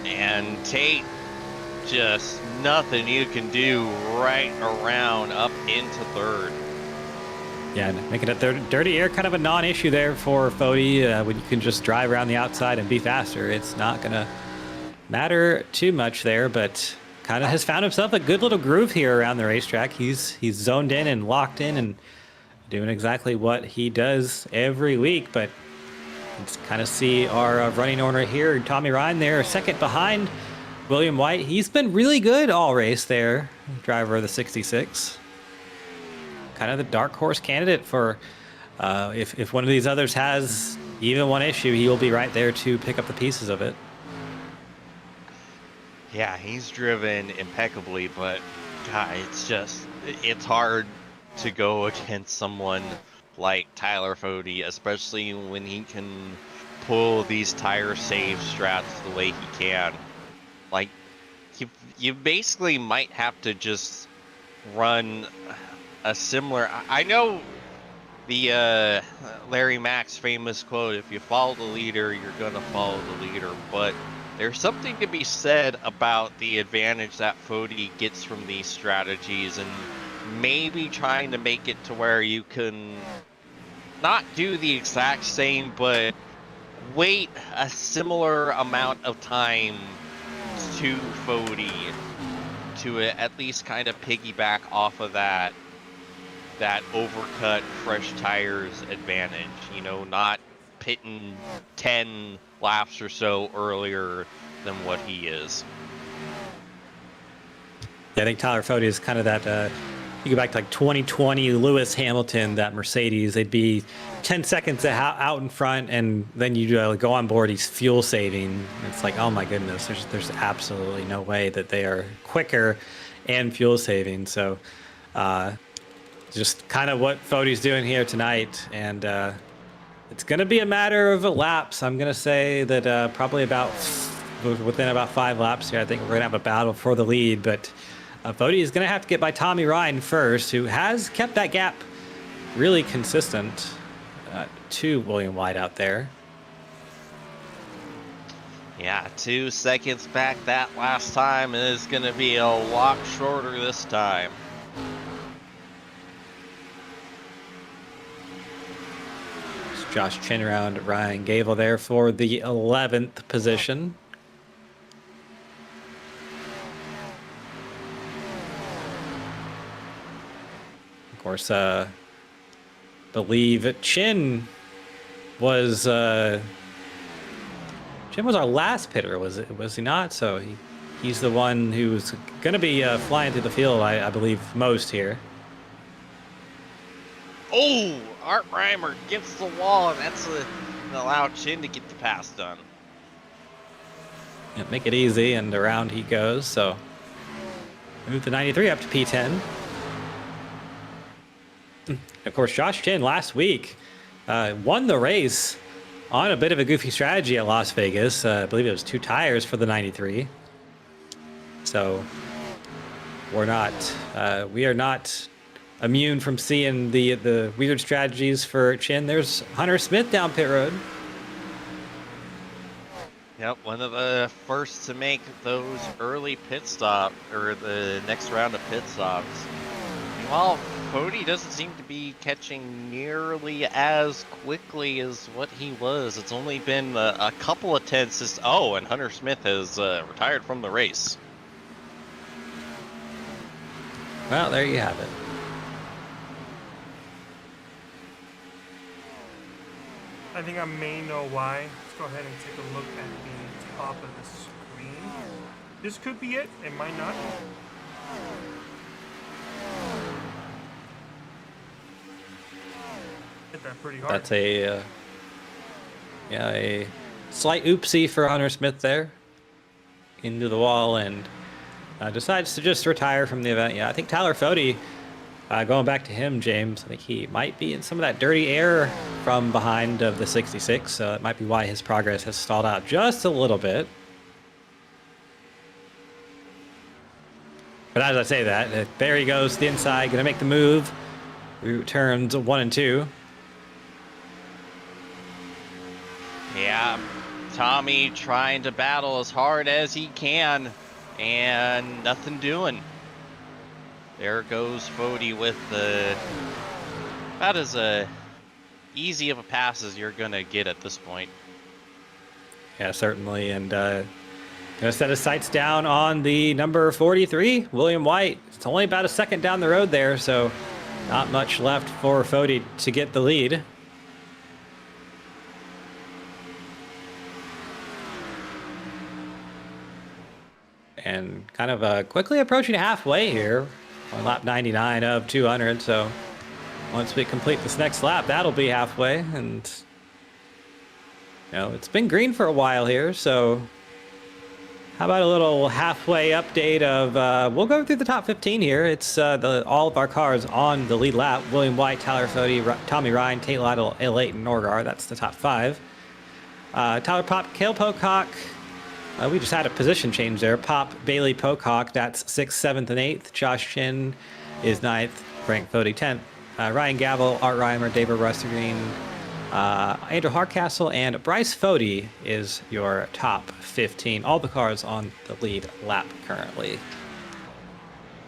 And Tate, just nothing you can do right around up into third. Yeah, making it dirty air kind of a non-issue there for Fody. When you can just drive around the outside and be faster, it's not going to matter too much there, but kind of has found himself a good little groove here around the racetrack. He's zoned in and locked in and doing exactly what he does every week, but let's kind of see our running order here. Tommy Ryan there, second behind William White. He's been really good all race there, driver of the 66. Kind of the dark horse candidate for if one of these others has even one issue, he will be right there to pick up the pieces of it. Yeah, he's driven impeccably, but God, it's hard to go against someone like Tyler Fody, especially when he can pull these tire save strats the way he can. Like, you basically might have to just run a similar... I know the Larry Mack's famous quote, if you follow the leader, you're going to follow the leader, but there's something to be said about the advantage that Fody gets from these strategies, and maybe trying to make it to where you can not do the exact same, but wait a similar amount of time to Fody to at least kind of piggyback off of that overcut fresh tires advantage. You know, not pitting 10 laps or so earlier than what he is. Yeah, I think Tyler Fody is kind of that, you go back to like 2020 Lewis Hamilton, that Mercedes, they'd be 10 seconds out in front, and then you go on board, he's fuel saving. It's like, oh my goodness, there's absolutely no way that they are quicker and fuel saving. So just kind of what Fody's doing here tonight, and it's going to be a matter of laps. I'm going to say that probably within about 5 laps here, I think we're going to have a battle for the lead, but Fody is going to have to get by Tommy Ryan first, who has kept that gap really consistent to William White out there. Yeah, 2 seconds back that last time, and it's going to be a lot shorter this time. It's Josh Chin around Ryan Gable there for the 11th position. Of course, believe Chin was our last pitter, was he not? So he's the one who's going to be flying through the field, I believe, most here. Oh, Art Reimer gets the wall, and that's going to allow Chin to get the pass done. Yeah, make it easy, and around he goes. So move the 93 up to P10. Of course, Josh Chin last week won the race on a bit of a goofy strategy at Las Vegas. I believe it was 2 tires for the 93. So we are not immune from seeing the weird strategies for Chin. There's Hunter Smith down pit road. Yep, one of the first to make those early pit stop, or the next round of pit stops. Meanwhile, Fody doesn't seem to be catching nearly as quickly as what he was. It's only been a couple of tenths. And Hunter Smith has retired from the race. Well, there you have it. I think I may know why. Let's go ahead and take a look at the top of the screen. This could be it. It might not. Hit that pretty hard. That's a slight oopsie for Hunter Smith there. Into the wall, and decides to just retire from the event. Yeah, I think Tyler Fody Going back to him, James, I think he might be in some of that dirty air from behind of the 66, so it might be why his progress has stalled out just a little bit. But as I say that, there he goes to the inside, going to make the move through turns 1 and 2. Yeah, Tommy trying to battle as hard as he can, and nothing doing. There goes Fody with about as easy of a pass as you're going to get at this point. Yeah, certainly. And going to set his sights down on the number 43, William White. It's only about a second down the road there, so not much left for Fody to get the lead. And kind of quickly approaching halfway here on lap 99 of 200. So once we complete this next lap, that'll be halfway. And, it's been green for a while here. So how about a little halfway update of, we'll go through the top 15 here. It's all of our cars on the lead lap. William White, Tyler Fody, Tommy Ryan, Tate Lytle, L8, and Norgar. That's the top 5. Tyler Pop, Cale Pocock. We just had a position change there. Pop, Bailey, Pocock, that's 6th, 7th, and 8th. Josh Chin is 9th. Frank Fody, 10th. Ryan Gavel, Art Reimer, David Rustergreen, Andrew Hardcastle, and Bryce Fody is your top 15. All the cars on the lead lap currently.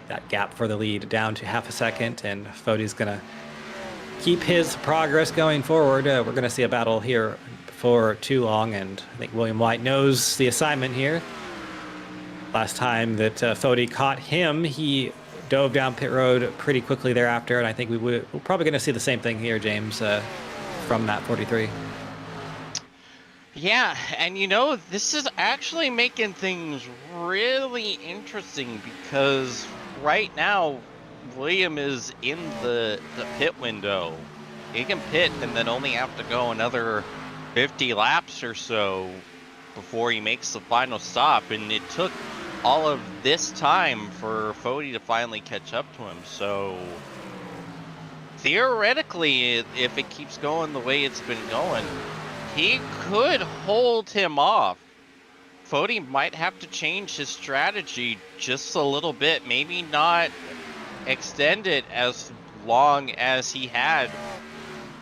That gap for the lead down to half a second, and Fody's going to keep his progress going forward. We're going to see a battle here for too long, and I think William White knows the assignment here. Last time that Fody caught him, he dove down pit road pretty quickly thereafter, and I think we're probably going to see the same thing here, James, from Map 43. Yeah, and this is actually making things really interesting because right now William is in the pit window. He can pit and then only have to go another 50 laps or so before he makes the final stop, and it took all of this time for Fody to finally catch up to him. So theoretically, if it keeps going the way it's been going, he could hold him off. Fody might have to change his strategy just a little bit, maybe not extend it as long as he had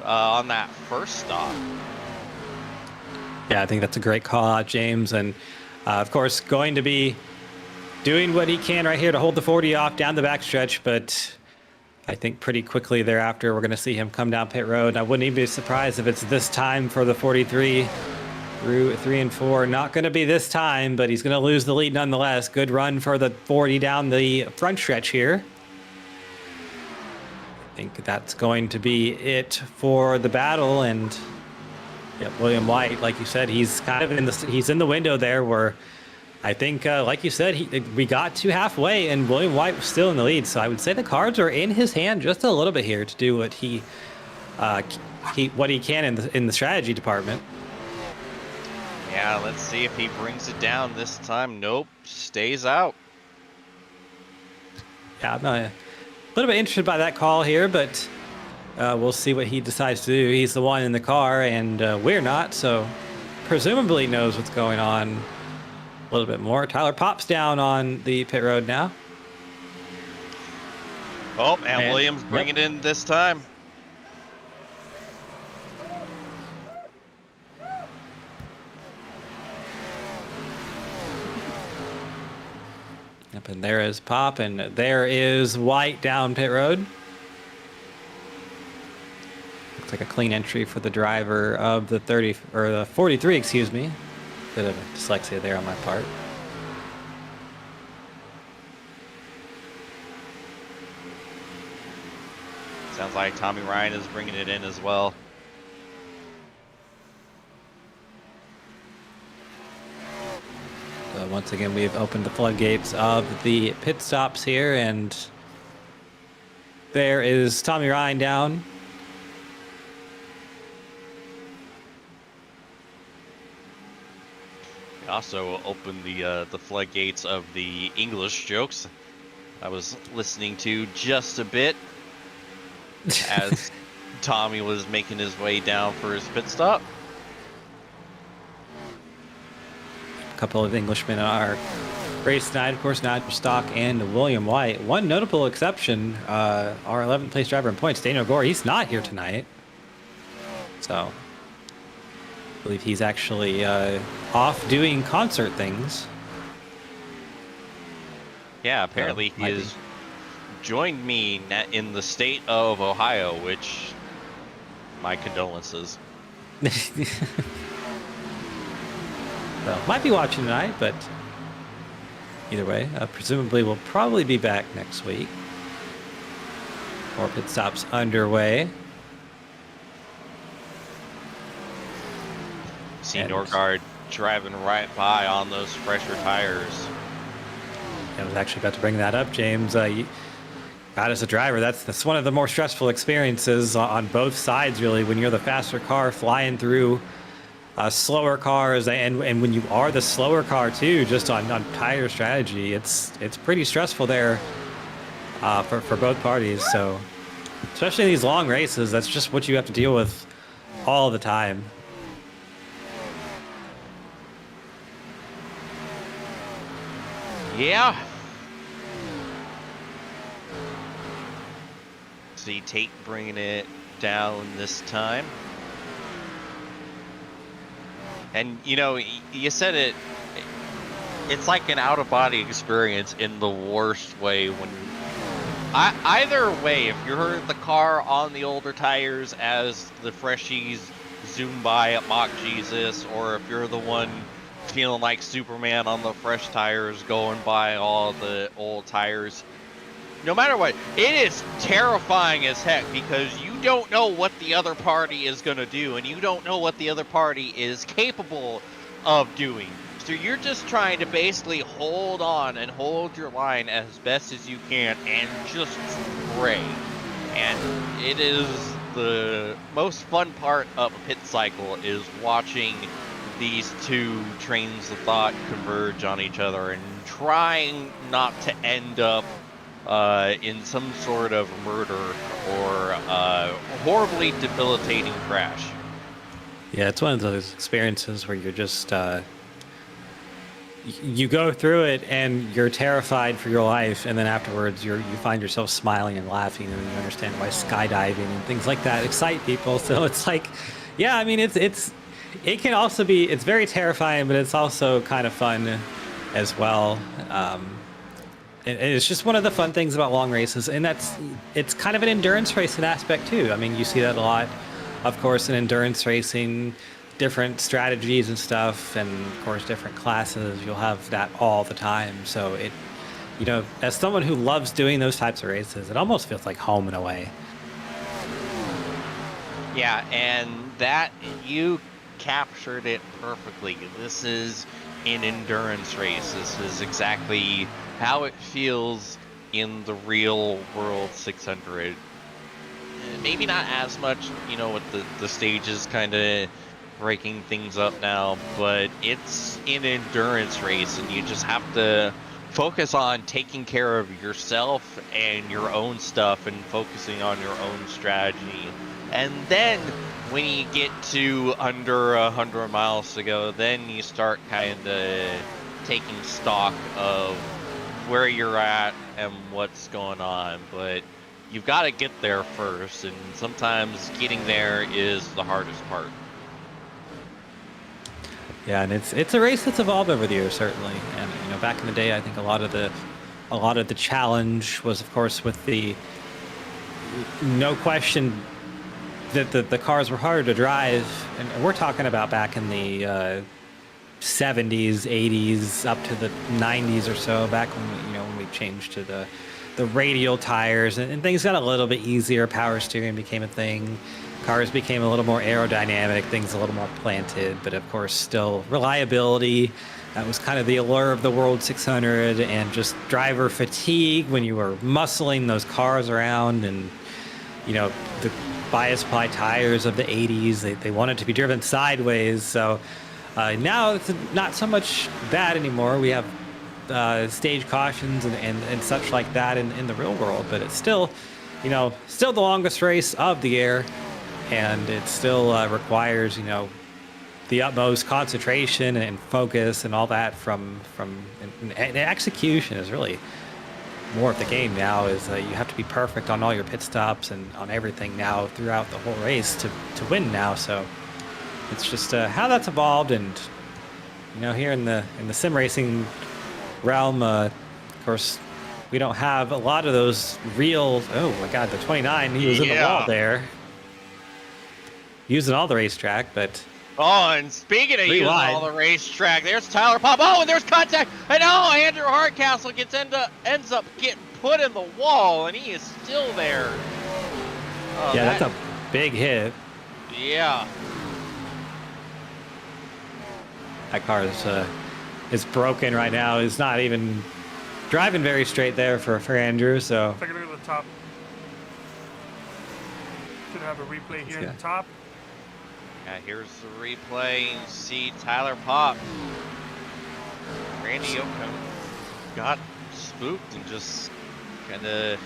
on that first stop. Yeah, I think that's a great call out, James. And of course, going to be doing what he can right here to hold the 40 off down the backstretch. But I think pretty quickly thereafter, we're going to see him come down pit road. I wouldn't even be surprised if it's this time for the 43 through 3 and 4. Not going to be this time, but he's going to lose the lead nonetheless. Good run for the 40 down the front stretch here. I think that's going to be it for the battle. And yeah, William White, like you said, he's kind of he's in the window there where I think, like you said, we got to halfway and William White was still in the lead. So I would say the cards are in his hand just a little bit here to do what he can in the strategy department. Yeah, let's see if he brings it down this time. Nope, stays out. Yeah, I'm a little bit interested by that call here, but we'll see what he decides to do. He's the one in the car, and we're not, so presumably knows what's going on a little bit more. Tyler Pop's down on the pit road now. Oh, and Williams bringing it in this time. Yep, and there is Pop, and there is White down pit road. Looks like a clean entry for the driver of the 43, excuse me. Bit of dyslexia there on my part. Sounds like Tommy Ryan is bringing it in as well. Once again, we've opened the floodgates of the pit stops here, and there is Tommy Ryan down. We also opened the floodgates of the English jokes I was listening to just a bit. as Tommy was making his way down for his pit stop. A couple of Englishmen are race tonight, of course, Nigel Stock and William White. One notable exception, our 11th place driver in points, Daniel Gore, he's not here tonight. So, I believe he's actually off doing concert things. Yeah, apparently he has joined me in the state of Ohio, which, my condolences. So, might be watching tonight, but either way, presumably we'll probably be back next week. More pit stops underway. See Norgard driving right by on those fresher tires. I was actually about to bring that up, James. God, as a driver, that's one of the more stressful experiences on both sides, really, when you're the faster car flying through slower cars, and when you are the slower car too, just on tire strategy, it's pretty stressful there for both parties. So, especially in these long races, that's just what you have to deal with all the time. Yeah. See Tate bringing it down this time. And, you know, you said it, it's like an out-of-body experience in the worst way. When either way, if you're the car on the older tires as the freshies zoom by at Mock Jesus, or if you're the one feeling like Superman on the fresh tires going by all the old tires, no matter what, it is terrifying as heck, because you don't know what the other party is going to do, and you don't know what the other party is capable of doing. So you're just trying to basically hold on and hold your line as best as you can and just pray. And it is the most fun part of a pit cycle, is watching these two trains of thought converge on each other and trying not to end up in some sort of murder or horribly debilitating crash. Yeah, it's one of those experiences where you're just you go through it and you're terrified for your life, and then afterwards you find yourself smiling and laughing, and you understand why skydiving and things like that excite people. So it's like, yeah, I mean, it can also be, it's very terrifying, but it's also kind of fun as well. And it's just one of the fun things about long races, and it's kind of an endurance racing aspect too. I mean, you see that a lot, of course, in endurance racing, different strategies and stuff, and of course different classes. You'll have that all the time. So it, you know, as someone who loves doing those types of races, it almost feels like home in a way. Yeah, and that, you captured it perfectly. This is an endurance race. This is exactly how it feels in the real world 600. Maybe not as much, you know, with the stages kind of breaking things up now, but it's an endurance race, and you just have to focus on taking care of yourself and your own stuff and focusing on your own strategy. And then when you get to under 100 miles to go, then you start kind of taking stock of where you're at and what's going on. But you've got to get there first, and sometimes getting there is the hardest part. Yeah, and it's a race that's evolved over the years, certainly. And you know, back in the day, I think a lot of the challenge was, of course, with the no question that the cars were harder to drive, and we're talking about back in the 70s, 80s, up to the 90s or so, back when we changed to the radial tires, and things got a little bit easier. Power steering became a thing. Cars became a little more aerodynamic, things a little more planted, but of course still reliability. That was kind of the allure of the World 600, and just driver fatigue when you were muscling those cars around, and you know, the bias ply tires of the 80s, they wanted to be driven sideways. So now it's not so much that anymore. We have stage cautions and such like that in the real world, but it's still still the longest race of the year, and it still requires, the utmost concentration and focus and all that and execution is really more of the game now. Is you have to be perfect on all your pit stops and on everything now throughout the whole race to win now. So it's just how that's evolved, and here in the sim racing realm, of course, we don't have a lot of those real. Oh my God, the 29, he was in the wall there, using all the racetrack, but. Oh, and speaking of using all the racetrack, there's Tyler Pop. Oh, and there's contact. And Andrew Hardcastle ends up getting put in the wall, and he is still there. Oh, yeah, that's a big hit. Yeah. That car is broken right now. He's not even driving very straight there for Andrew. So. Take a look at the top. Should have a replay here at the top. Yeah, here's the replay. You see Tyler Pop. Randy Yoko got spooked and just kind of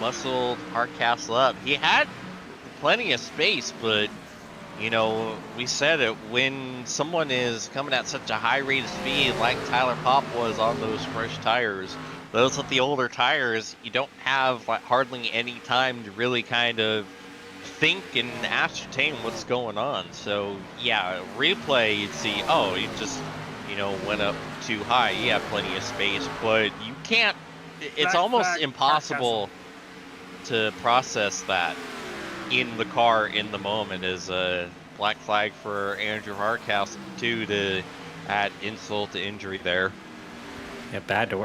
muscled Hardcastle up. He had plenty of space, but, we said it, when someone is coming at such a high rate of speed like Tyler Pop was on those fresh tires, those with the older tires, you don't have hardly any time to really kind of think and ascertain what's going on. So yeah, replay, you'd see, you just went up too high. You have plenty of space, but you can't, it's almost impossible to process that in the car in the moment. Is a black flag for Andrew Hardcastle too, to add insult to injury there. Yeah,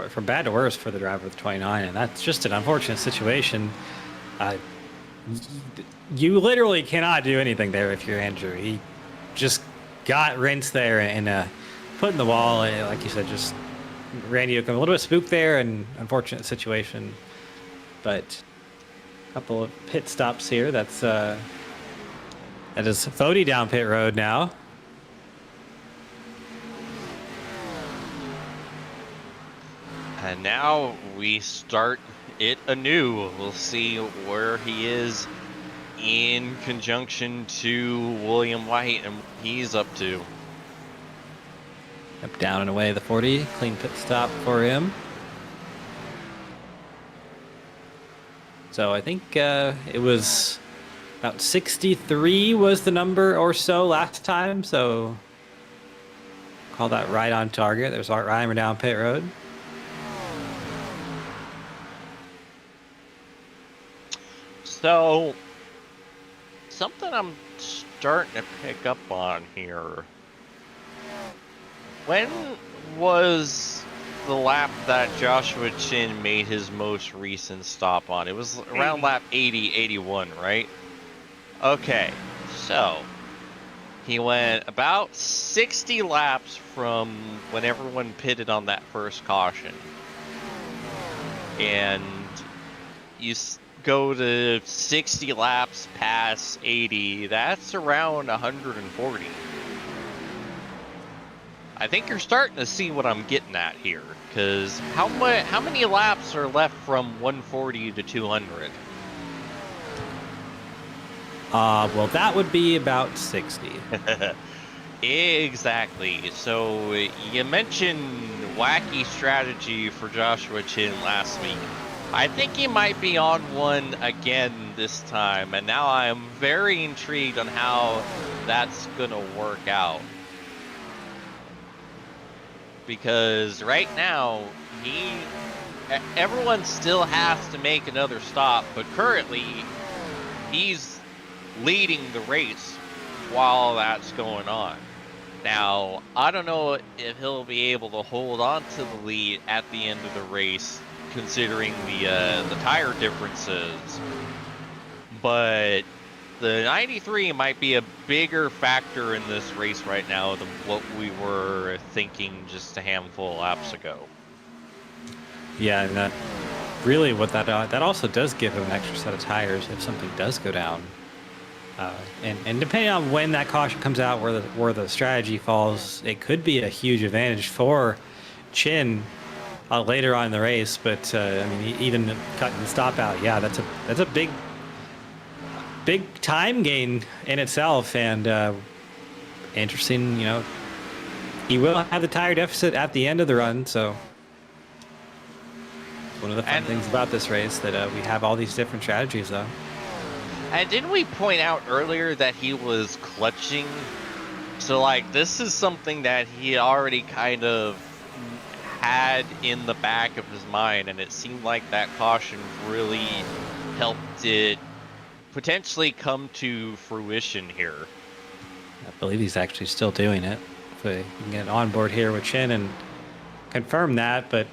from bad to worse for the driver with 29, and that's just an unfortunate situation. You literally cannot do anything there if you're Andrew. He just got rinsed there and put in the wall. Like you said, just Randy a little bit spooked there, and unfortunate situation. But a couple of pit stops here. That is Fody down pit road now. And now we start it anew. We'll see where he is in conjunction to William White and what he's up to. Up, down and away the 40. Clean pit stop for him. So I think it was about 63 was the number or so last time. So call that right on target. There's Art Reimer down pit road. So, something I'm starting to pick up on here. When was the lap that Joshua Chin made his most recent stop on? It was around lap 80, 81, right? Okay, so he went about 60 laps from when everyone pitted on that first caution. And you go to 60 laps past 80, that's around 140. I think you're starting to see what I'm getting at here, because how many laps are left from 140 to 200? Well, that would be about 60. Exactly. So you mentioned wacky strategy for Joshua Chin last week. I think he might be on one again this time, and now I'm very intrigued on how that's gonna work out. Because right now, everyone still has to make another stop, but currently he's leading the race while that's going on. Now, I don't know if he'll be able to hold on to the lead at the end of the race, considering the tire differences, but the 93 might be a bigger factor in this race right now than what we were thinking just a handful of laps ago. Yeah, and that really what that also does give him an extra set of tires if something does go down. And depending on when that caution comes out, where the strategy falls, it could be a huge advantage for Chin later on in the race. But I mean, even cut and stop out, yeah, that's a big time gain in itself, and interesting. He will have the tire deficit at the end of the run, so one of the fun things about this race that we have all these different strategies, though. And didn't we point out earlier that he was clutching? So, like, this is something that he already kind of had in the back of his mind, and it seemed like that caution really helped it potentially come to fruition here. I believe he's actually still doing it. If we can get on board here with Chin and confirm that, but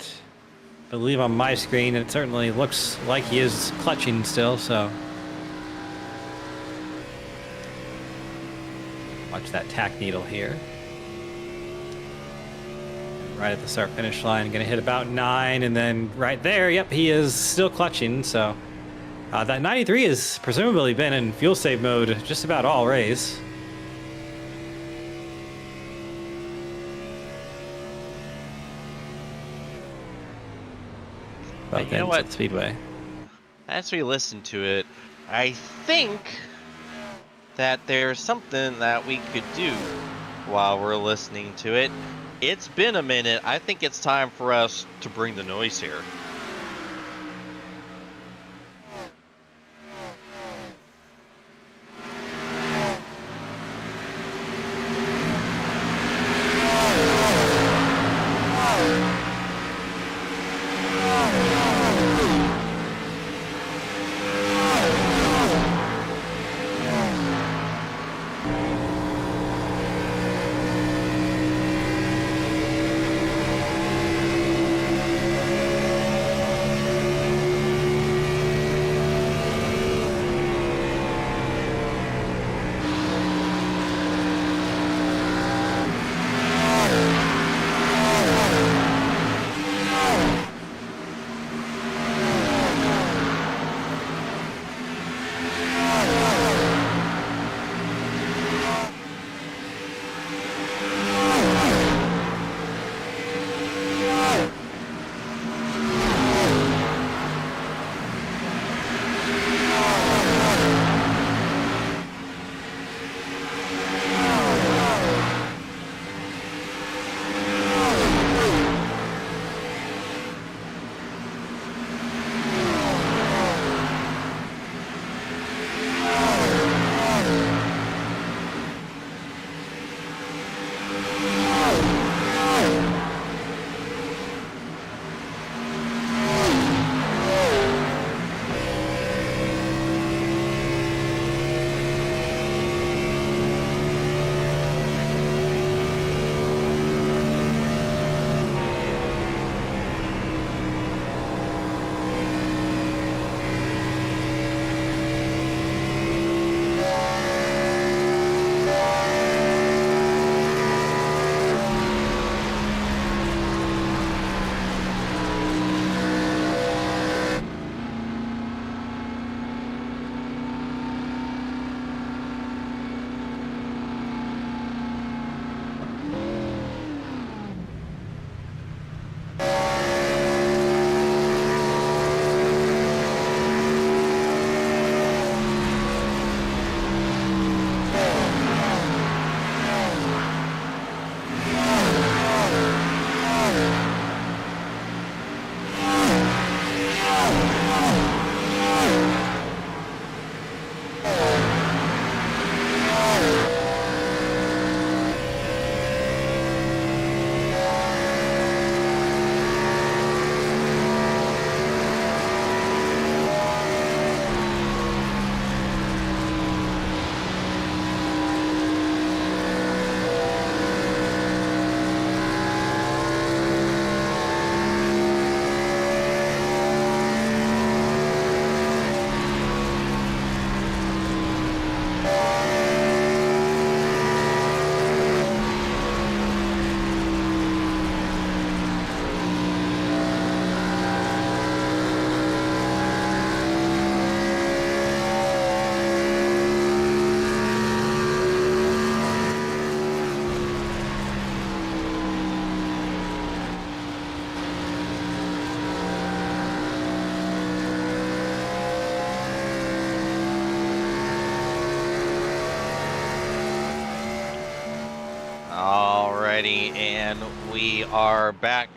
I believe on my screen it certainly looks like he is clutching still, so watch that tack needle here. Right at the start finish line, gonna hit about 9, and then right there, yep, he is still clutching, so that 93 has presumably been in fuel save mode just about all race. But you know what? Speedway. As we listen to it, I think that there's something that we could do while we're listening to it. It's been a minute. I think it's time for us to bring the noise here. and we are back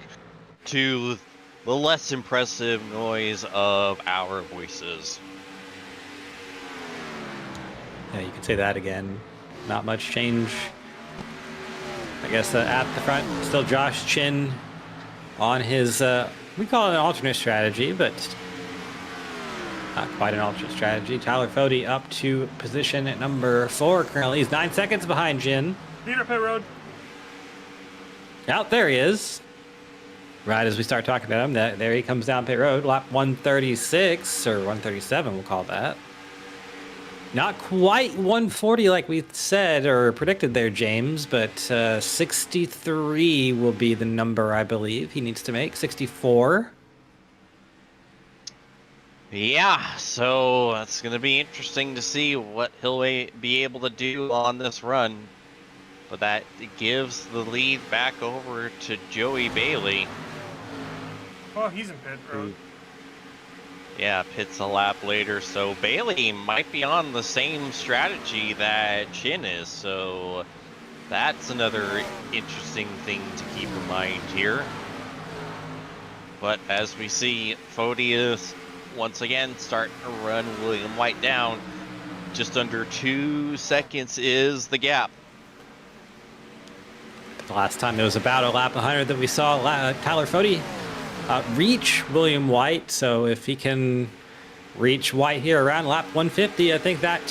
to the less impressive noise of our voices. Yeah, you can say that again. Not much change. I guess at the front, still Josh Chin on his, we call it an alternate strategy, but not quite an alternate strategy. Tyler Fody up to position at number 4 currently. He's 9 seconds behind Jin. Leader pit road. Out there he is. Right as we start talking about him, there he comes down pit road. Lap 136, or 137 we'll call that. Not quite 140 like we said or predicted there, James, but 63 will be the number I believe he needs to make. 64. Yeah, so it's going to be interesting to see what he'll be able to do on this run. But that gives the lead back over to Joey Bailey. Oh, he's in pit road. Yeah, pit's a lap later, so Bailey might be on the same strategy that Chin is, so that's another interesting thing to keep in mind here. But as we see, Fody is once again starting to run William White down. Just under 2 seconds is the gap. The last time it was about a lap 100 that we saw Tyler Fody reach William White, so if he can reach White here around lap 150, I think that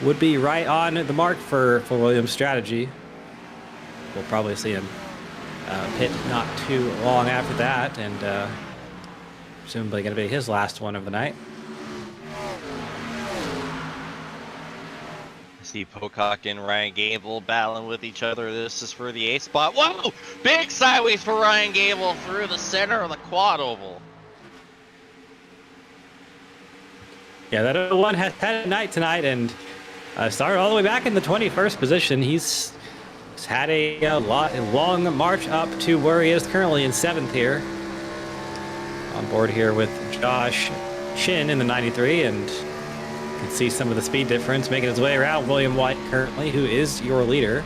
would be right on the mark for William's strategy. We'll probably see him pit not too long after that, and presumably going to be his last one of the night. See Pocock and Ryan Gable battling with each other. This is for the A spot. Whoa! Big sideways for Ryan Gable through the center of the quad oval. Yeah, that one has had a night tonight and started all the way back in the 21st position. He's had a long march up to where he is currently in 7th here. On board here with Josh Chin in the 93, and you can see some of the speed difference making its way around William White currently, who is your leader.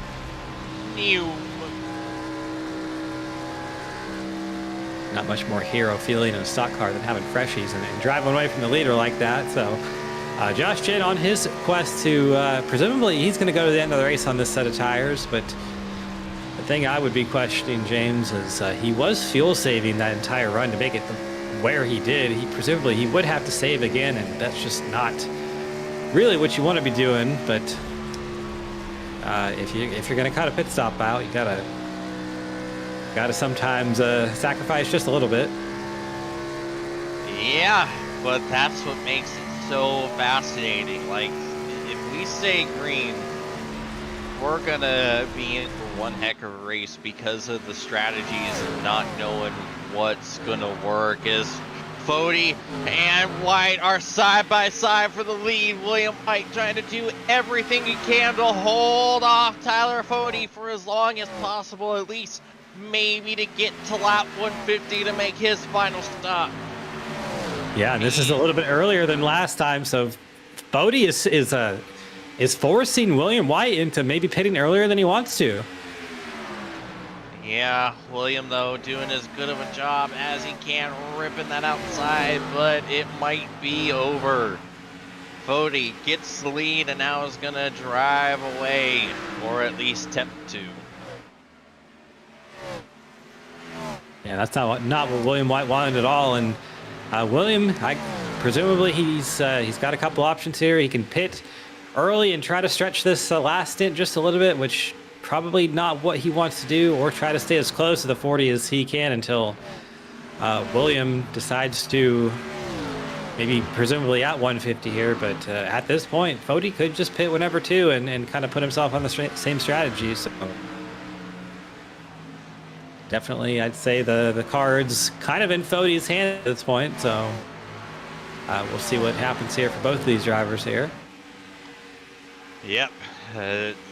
Not much more hero feeling in a stock car than having freshies and driving away from the leader like that. So Josh Chin on his quest to, presumably he's going to go to the end of the race on this set of tires, but the thing I would be questioning, James, is he was fuel saving that entire run to make it where he did. Presumably he would have to save again, and that's just not really what you want to be doing. But if you're going to cut a pit stop out, you gotta sometimes sacrifice just a little bit. Yeah, but that's what makes it so fascinating. Like, if we stay green, we're gonna be in for one heck of a race because of the strategies and not knowing what's gonna work. As Fody and White are side by side for the lead. William White trying to do everything he can to hold off Tyler Fody for as long as possible, at least maybe to get to lap 150 to make his final stop. Yeah, and this is a little bit earlier than last time, so Fody is forcing William White into maybe pitting earlier than he wants to. Yeah, William, though, doing as good of a job as he can, ripping that outside, but it might be over. Fody gets the lead and now is going to drive away, or at least attempt to. Yeah, that's not what William White wanted at all. And William, presumably he's got a couple options here. He can pit early and try to stretch this last stint just a little bit, which probably not what he wants to do, or try to stay as close to the 40 as he can until William decides to maybe presumably at 150 here. But at this point, Fody could just pit whenever too and kind of put himself on the same strategy. So definitely, I'd say the card's kind of in Fody's hand at this point. So we'll see what happens here for both of these drivers here. Yep.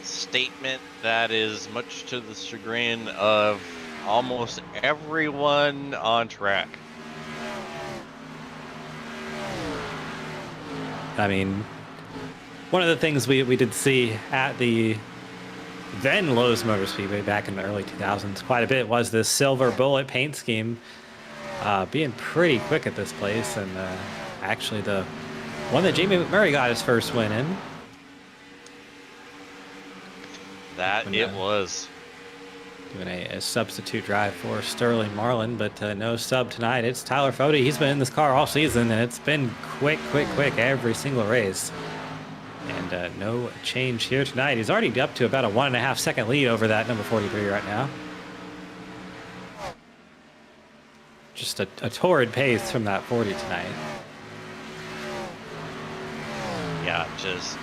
Statement that is much to the chagrin of almost everyone on track. I mean, one of the things we did see at the then Lowe's Motor Speedway back in the early 2000s. Quite a bit was this silver bullet paint scheme, being pretty quick at this place, and actually the one that Jamie McMurray got his first win in. That it was. Doing a substitute drive for Sterling Marlin, but no sub tonight. It's Tyler Fode. He's been in this car all season, and it's been quick every single race. And no change here tonight. He's already up to about a 1.5 second lead over that number 43 right now. Just a torrid pace from that 40 tonight. Yeah, just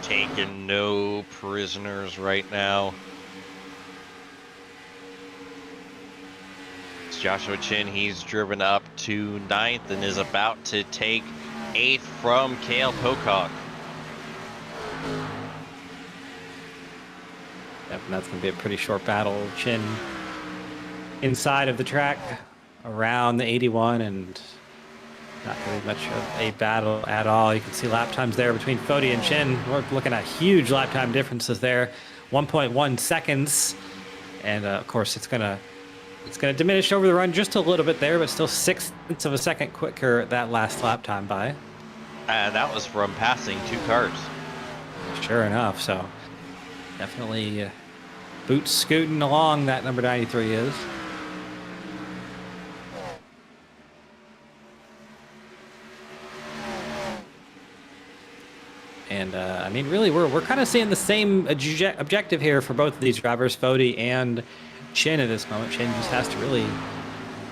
taking no prisoners right now. It's Joshua Chin. He's driven up to 9th and is about to take 8th from Cale Pocock. Yep, and that's going to be a pretty short battle. Chin inside of the track around the 81, and not really much of a battle at all. You can see lap times there between Fode and Chin. We're looking at huge lap time differences there, 1.1 seconds, and of course it's gonna diminish over the run just a little bit there, but still 6/10 of a second quicker that last lap time by. And that was from passing 2 cars. Sure enough, so definitely boots scooting along that number 93 is. And I mean, really, we're kind of seeing the same objective here for both of these drivers, Fode and Chin at this moment. Chin just has to really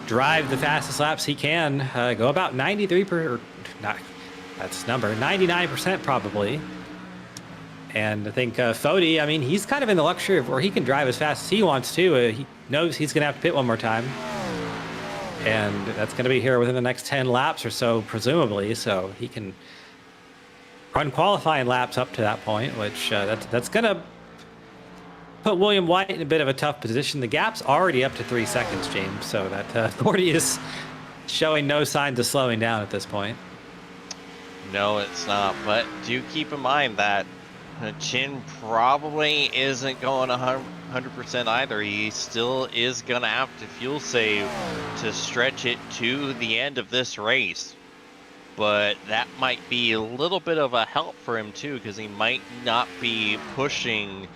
drive the fastest laps he can, go about 99% probably. And I think Fode, I mean, he's kind of in the luxury of where he can drive as fast as he wants to. He knows he's going to have to pit one more time. And that's going to be here within the next 10 laps or so, presumably. So he can run qualifying laps up to that point, which that's going to put William White in a bit of a tough position. The gap's already up to 3 seconds, James. So that 40 is showing no signs of slowing down at this point. No, it's not. But do keep in mind that Chin probably isn't going 100% either. He still is going to have to fuel save to stretch it to the end of this race. But that might be a little bit of a help for him too, because he might not be pushing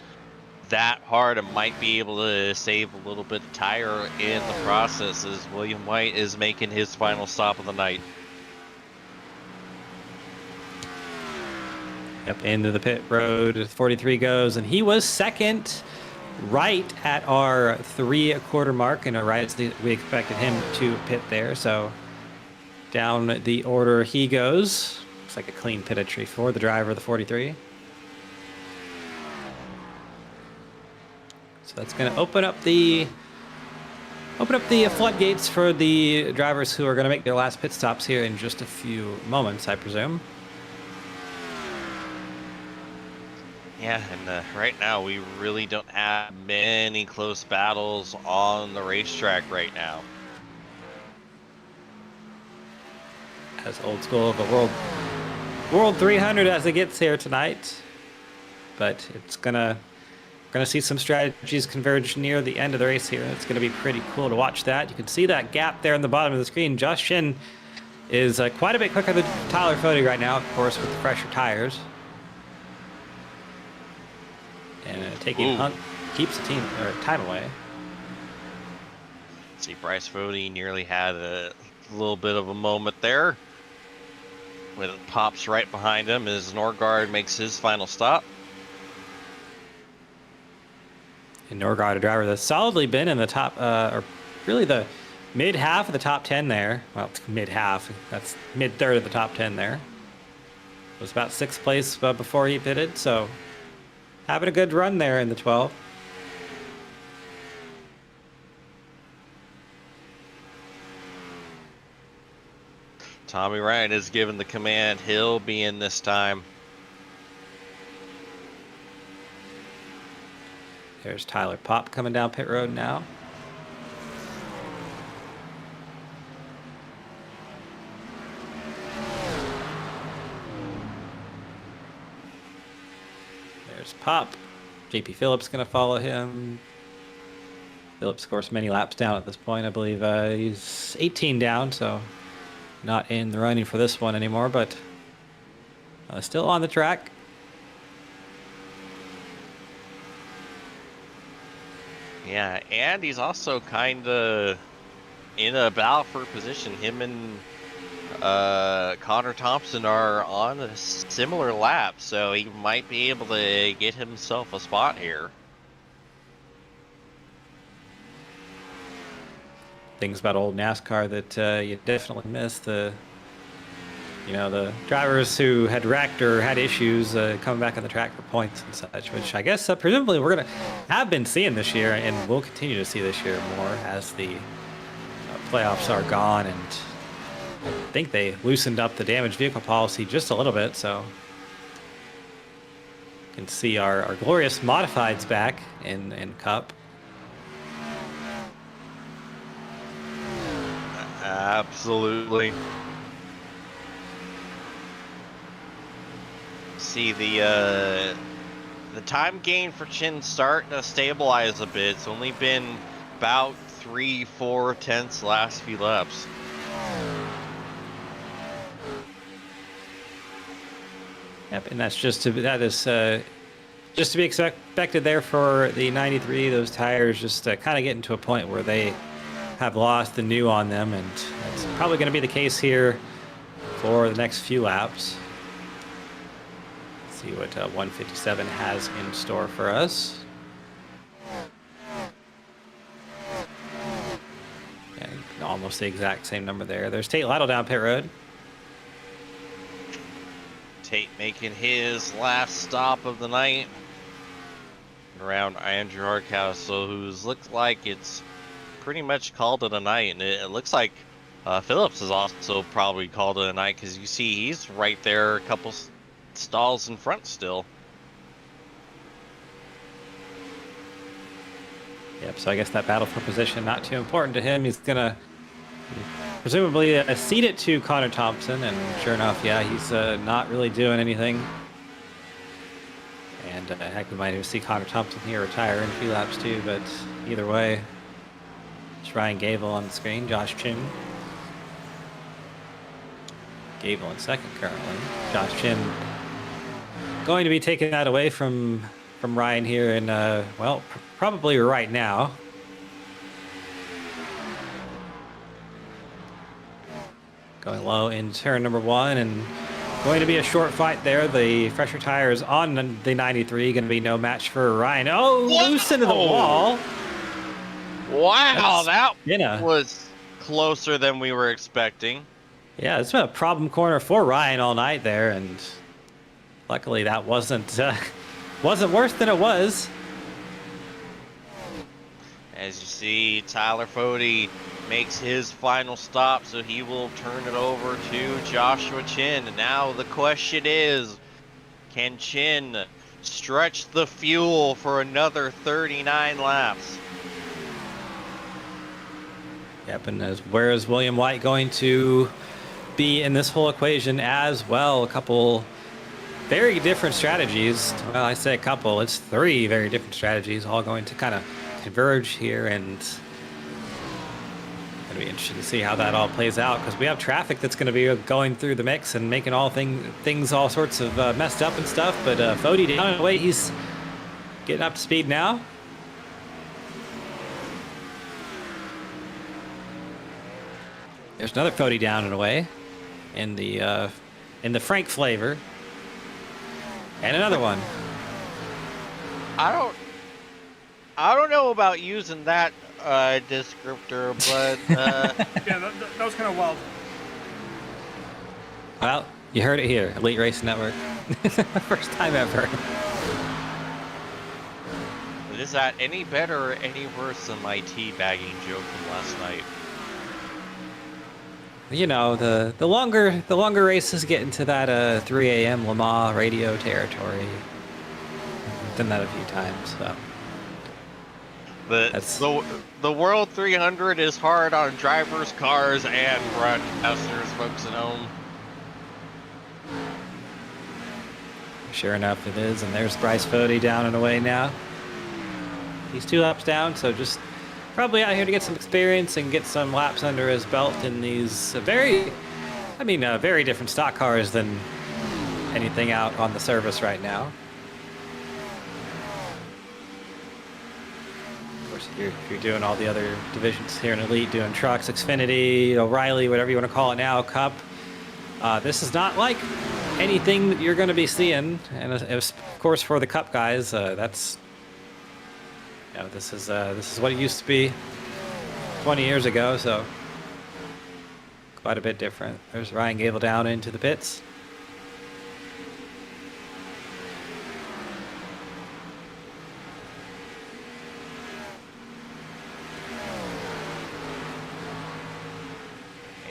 that hard and might be able to save a little bit of tire in the process as William White is making his final stop of the night. Yep, into the pit road, 43 goes, and he was second right at our 3/4 mark, and right as we expected him to pit there. So down the order he goes. Looks like a clean pit entry for the driver of the 43. So that's going to open up the floodgates for the drivers who are going to make their last pit stops here in just a few moments, I presume. Yeah, and right now we really don't have many close battles on the racetrack right now. As old school of the World 300 as it gets here tonight, but it's gonna see some strategies converge near the end of the race here. It's gonna be pretty cool to watch that. You can see that gap there in the bottom of the screen. Josh Chin is quite a bit quicker than Tyler Fode right now, of course, with the fresher tires. And taking Hunt keeps the time away. See, Bryce Fode nearly had a little bit of a moment there. When it pops right behind him as Norgard makes his final stop. And Norgard, a driver that's solidly been in the top, or really the mid half of the top 10 there. Well, mid half. That's mid third of the top 10 there. Was about 6th place before he pitted, so having a good run there in the 12. Tommy Ryan is given the command. He'll be in this time. There's Tyler Popp coming down pit road now. There's Popp JP Phillips going to follow him. Phillips, of course, many laps down at this point. I believe he's 18 down, so not in the running for this one anymore, but still on the track. Yeah, and he's also kind of in a battle for position. Him and Connor Thompson are on a similar lap, so he might be able to get himself a spot here. Things about old NASCAR that you definitely miss. The drivers who had wrecked or had issues coming back on the track for points and such, which I guess presumably we're going to have been seeing this year and we'll continue to see this year more as the playoffs are gone. And I think they loosened up the damaged vehicle policy just a little bit, so you can see our glorious modifieds back in Cup. Absolutely. See the time gain for Chin starting to stabilize a bit. It's only been about 3-4 tenths last few laps. Yep, and that's just to be expected there for the 93. Those tires just kind of getting to a point where they have lost the new on them, and that's probably going to be the case here for the next few laps. Let's see what 157 has in store for us. And almost the exact same number there. There's Tate Lytle down pit road. Tate making his last stop of the night around Andrew Hardcastle, who's looked like it's pretty much called it a night, and it looks like Phillips has also probably called it a night, because you see he's right there a couple stalls in front still. Yep, so I guess that battle for position not too important to him. He's gonna presumably cede it to Connor Thompson, and sure enough, yeah, he's not really doing anything. And heck, we might even see Connor Thompson here retire in a few laps too, but either way, it's Ryan Gable on the screen, Josh Chin. Gable in second currently. Josh Chin going to be taking that away from Ryan here in, well, probably right now. Going low in turn number 1, and going to be a short fight there. The fresher tires on the 93, going to be no match for Ryan. Oh, loose into the wall. Wow, That's that was closer than we were expecting. Yeah, it's been a problem corner for Ryan all night there, and luckily that wasn't worse than it was. As you see, Tyler Fody makes his final stop, so he will turn it over to Joshua Chin. And now the question is, can Chin stretch the fuel for another 39 laps? Yep, and where is William White going to be in this whole equation as well? A couple very different strategies. Well, I say a couple, it's 3 very different strategies, all going to kind of converge here, and it's going to be interesting to see how that all plays out, because we have traffic that's going to be going through the mix and making all things all sorts of messed up and stuff. But Fody down and away, he's getting up to speed now. There's another Fody down and away in the Frank flavor, and another one. I don't know about using that descriptor, but Yeah, that was kind of wild. Well, you heard it here, Elite Race Network. First time ever. is that any better or any worse than my teabagging joke from last night? You know, the longer races get into that 3 a.m. Le Mans radio territory. I've done that a few times, so. The World 300 is hard on drivers, cars, and broadcasters, folks at home. Sure enough, it is. And there's Bryce Fody down and away now. He's 2 laps down, so just probably out here to get some experience and get some laps under his belt in these very different stock cars than anything out on the service right now. Of course, if you're doing all the other divisions here in Elite, doing trucks, Xfinity, O'Reilly, whatever you want to call it now, Cup, this is not like anything that you're going to be seeing. And of course, for the Cup guys, this is what it used to be 20 years ago, so quite a bit different. There's Ryan Gable down into the pits.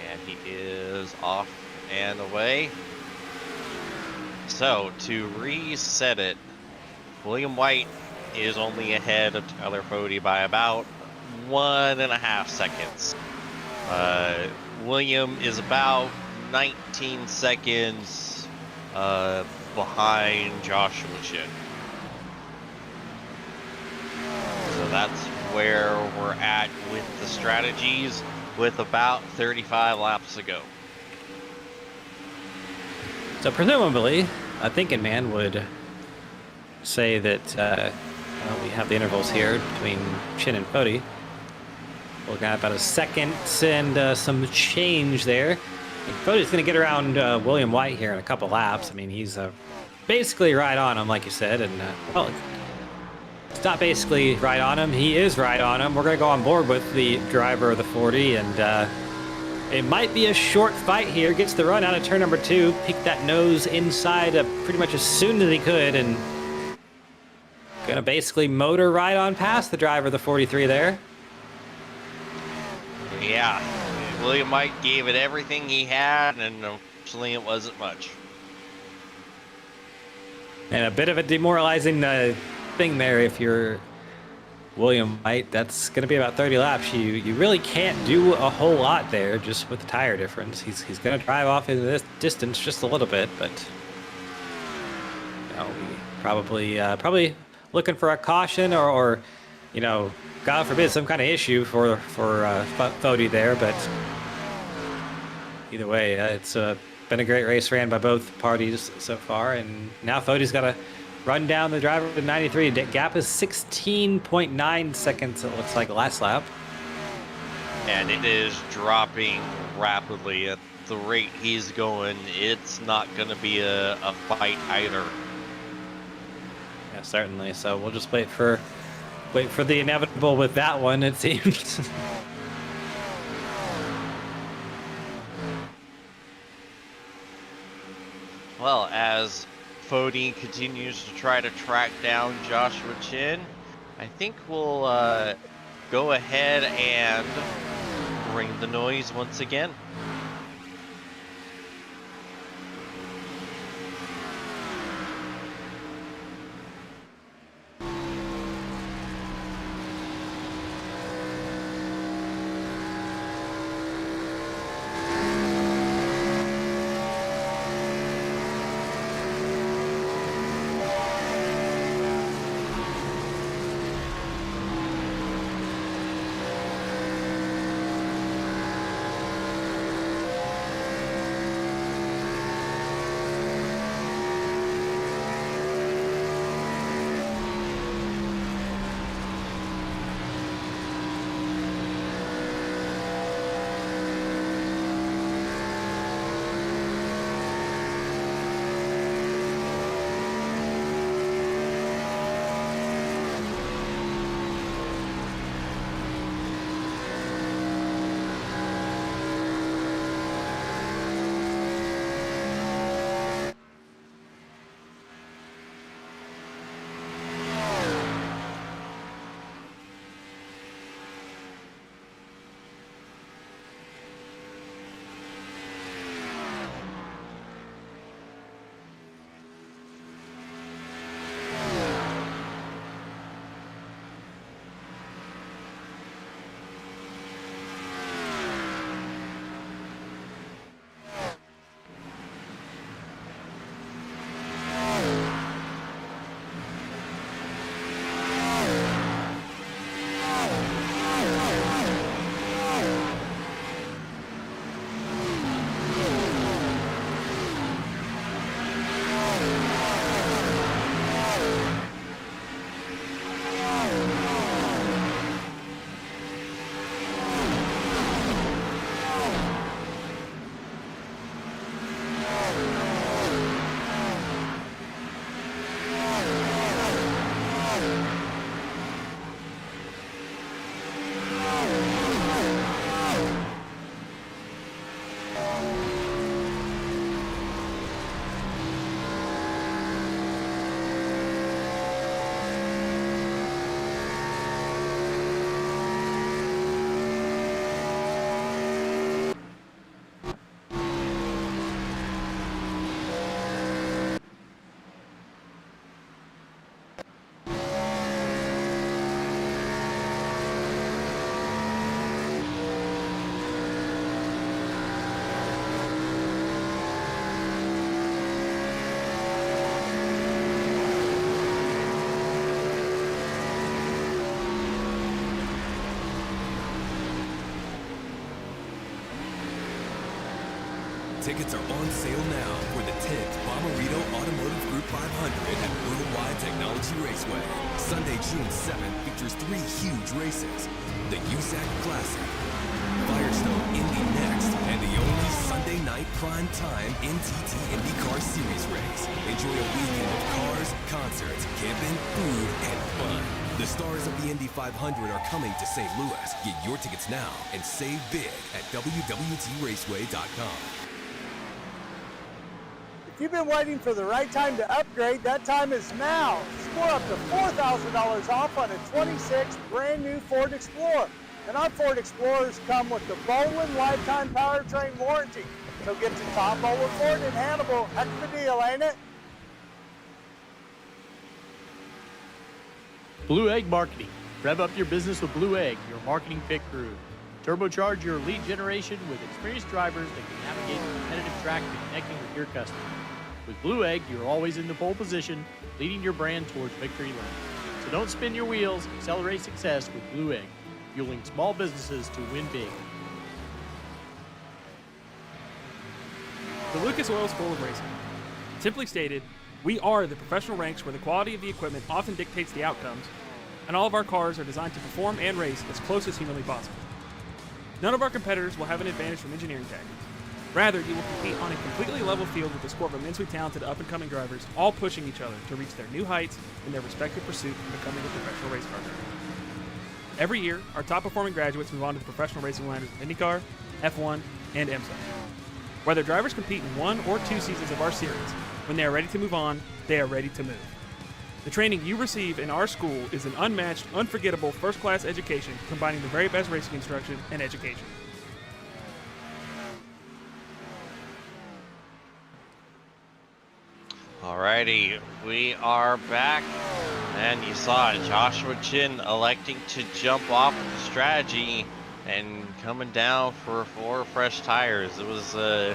And he is off and away. So to reset it, William White is only ahead of Tyler Fody by about 1.5 seconds. William is about 19 seconds behind Joshua Chin. So that's where we're at with the strategies, with about 35 laps to go. So presumably, a thinking man would say that we have the intervals here between Chin and Fody. We're got about a second and some change there. Fody's going to get around William White here in a couple laps. I mean, he's basically right on him, like you said. And, well, it's not basically right on him. He is right on him. We're going to go on board with the driver of the 40. And it might be a short fight here. Gets the run out of turn number 2. Peeked that nose inside pretty much as soon as he could. And going to basically motor right on past the driver of the 43 there. Yeah, William White gave it everything he had, and unfortunately it wasn't much. And a bit of a demoralizing thing there if you're William White. That's going to be about 30 laps. You really can't do a whole lot there just with the tire difference. He's going to drive off into this distance just a little bit, but probably looking for a caution or God forbid, some kind of issue for Fody there, but either way, it's been a great race ran by both parties so far, and now Fody's got to run down the driver to 93. The gap is 16.9 seconds, it looks like, last lap. And it is dropping rapidly at the rate he's going. It's not going to be a fight either. Yeah, certainly. So we'll just wait for the inevitable with that one, it seems. Well, as Fody continues to try to track down Joshua Chin, I think we'll go ahead and bring the noise once again. Tickets are on sale now for the 10th Bommarito Automotive Group 500 at Worldwide Technology Raceway. Sunday, June 7th features 3 huge races. The USAC Classic, Firestone Indy next, and the only Sunday night prime time NTT IndyCar Series race. Enjoy a weekend of cars, concerts, camping, food, and fun. The stars of the Indy 500 are coming to St. Louis. Get your tickets now and save big at WWTRaceway.com. If you've been waiting for the right time to upgrade, that time is now. Score up to $4,000 off on a 26 brand new Ford Explorer. And our Ford Explorers come with the Bolin Lifetime Powertrain Warranty. So get to Top Bolin Ford in Hannibal. Heck of a deal, ain't it? Blue Egg Marketing. Rev up your business with Blue Egg, your marketing pit crew. Turbocharge your lead generation with experienced drivers that can navigate the competitive track and connecting with your customers. With Blue Egg, you're always in the pole position, leading your brand towards victory lane. So don't spin your wheels, accelerate success with Blue Egg, fueling small businesses to win big. The Lucas Oil School of Racing. Simply stated, we are the professional ranks where the quality of the equipment often dictates the outcomes, and all of our cars are designed to perform and race as close as humanly possible. None of our competitors will have an advantage from engineering tactics. Rather, you will compete on a completely level field with a score of immensely talented up-and-coming drivers, all pushing each other to reach their new heights in their respective pursuit of becoming a professional race car driver. Every year, our top-performing graduates move on to the professional racing liners of IndyCar, F1, and IMSA. Whether drivers compete in 1 or 2 seasons of our series, when they are ready to move on, they are ready to move. The training you receive in our school is an unmatched, unforgettable, first-class education combining the very best racing instruction and education. Alrighty, we are back, and you saw it, Joshua Chin electing to jump off the strategy and coming down for 4 fresh tires. It was a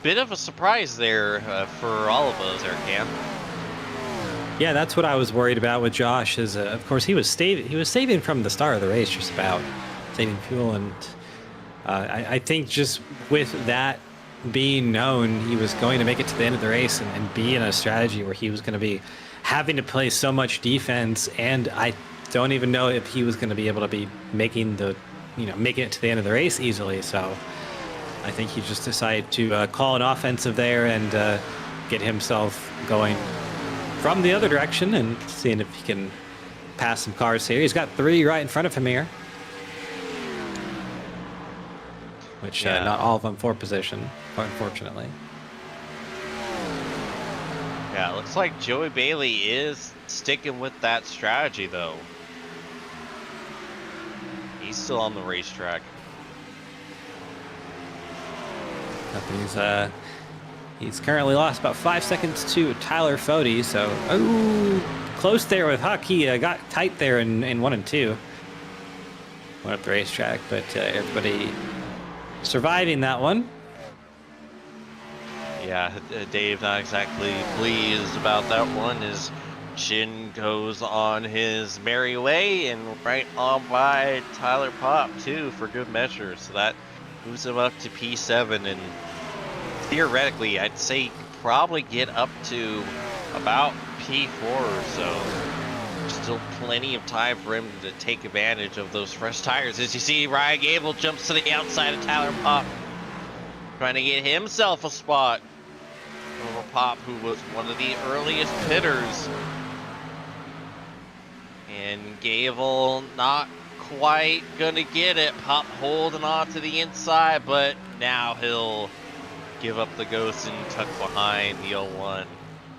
bit of a surprise there for all of us there, Cam. Yeah, that's what I was worried about with Josh. Is of course he was saving from the start of the race, just about saving fuel, and I think just with that being known, he was going to make it to the end of the race and be in a strategy where he was going to be having to play so much defense, and I don't even know if he was going to be able to be making it to the end of the race easily. So I think he just decided to call an offensive there and get himself going from the other direction and seeing if he can pass some cars here. He's got 3 right in front of him here, which not all of them for position, unfortunately. Yeah, it looks like Joey Bailey is sticking with that strategy, though. He's still on the racetrack. He's currently lost about 5 seconds to Tyler Fode, so close there with Huck. He got tight there in 1 and 2. Went up the racetrack, but everybody surviving that one. Yeah, Dave not exactly pleased about that one as Chin goes on his merry way and right on by Tyler Pop too for good measure. So that moves him up to P7, and theoretically I'd say probably get up to about P4 or so. Still plenty of time for him to take advantage of those fresh tires. As you see, Ryan Gable jumps to the outside of Tyler Pop, trying to get himself a spot over Pop, who was one of the earliest pitters. And Gable not quite gonna get it. Pop holding on to the inside, but now he'll give up the ghost and tuck behind the 01.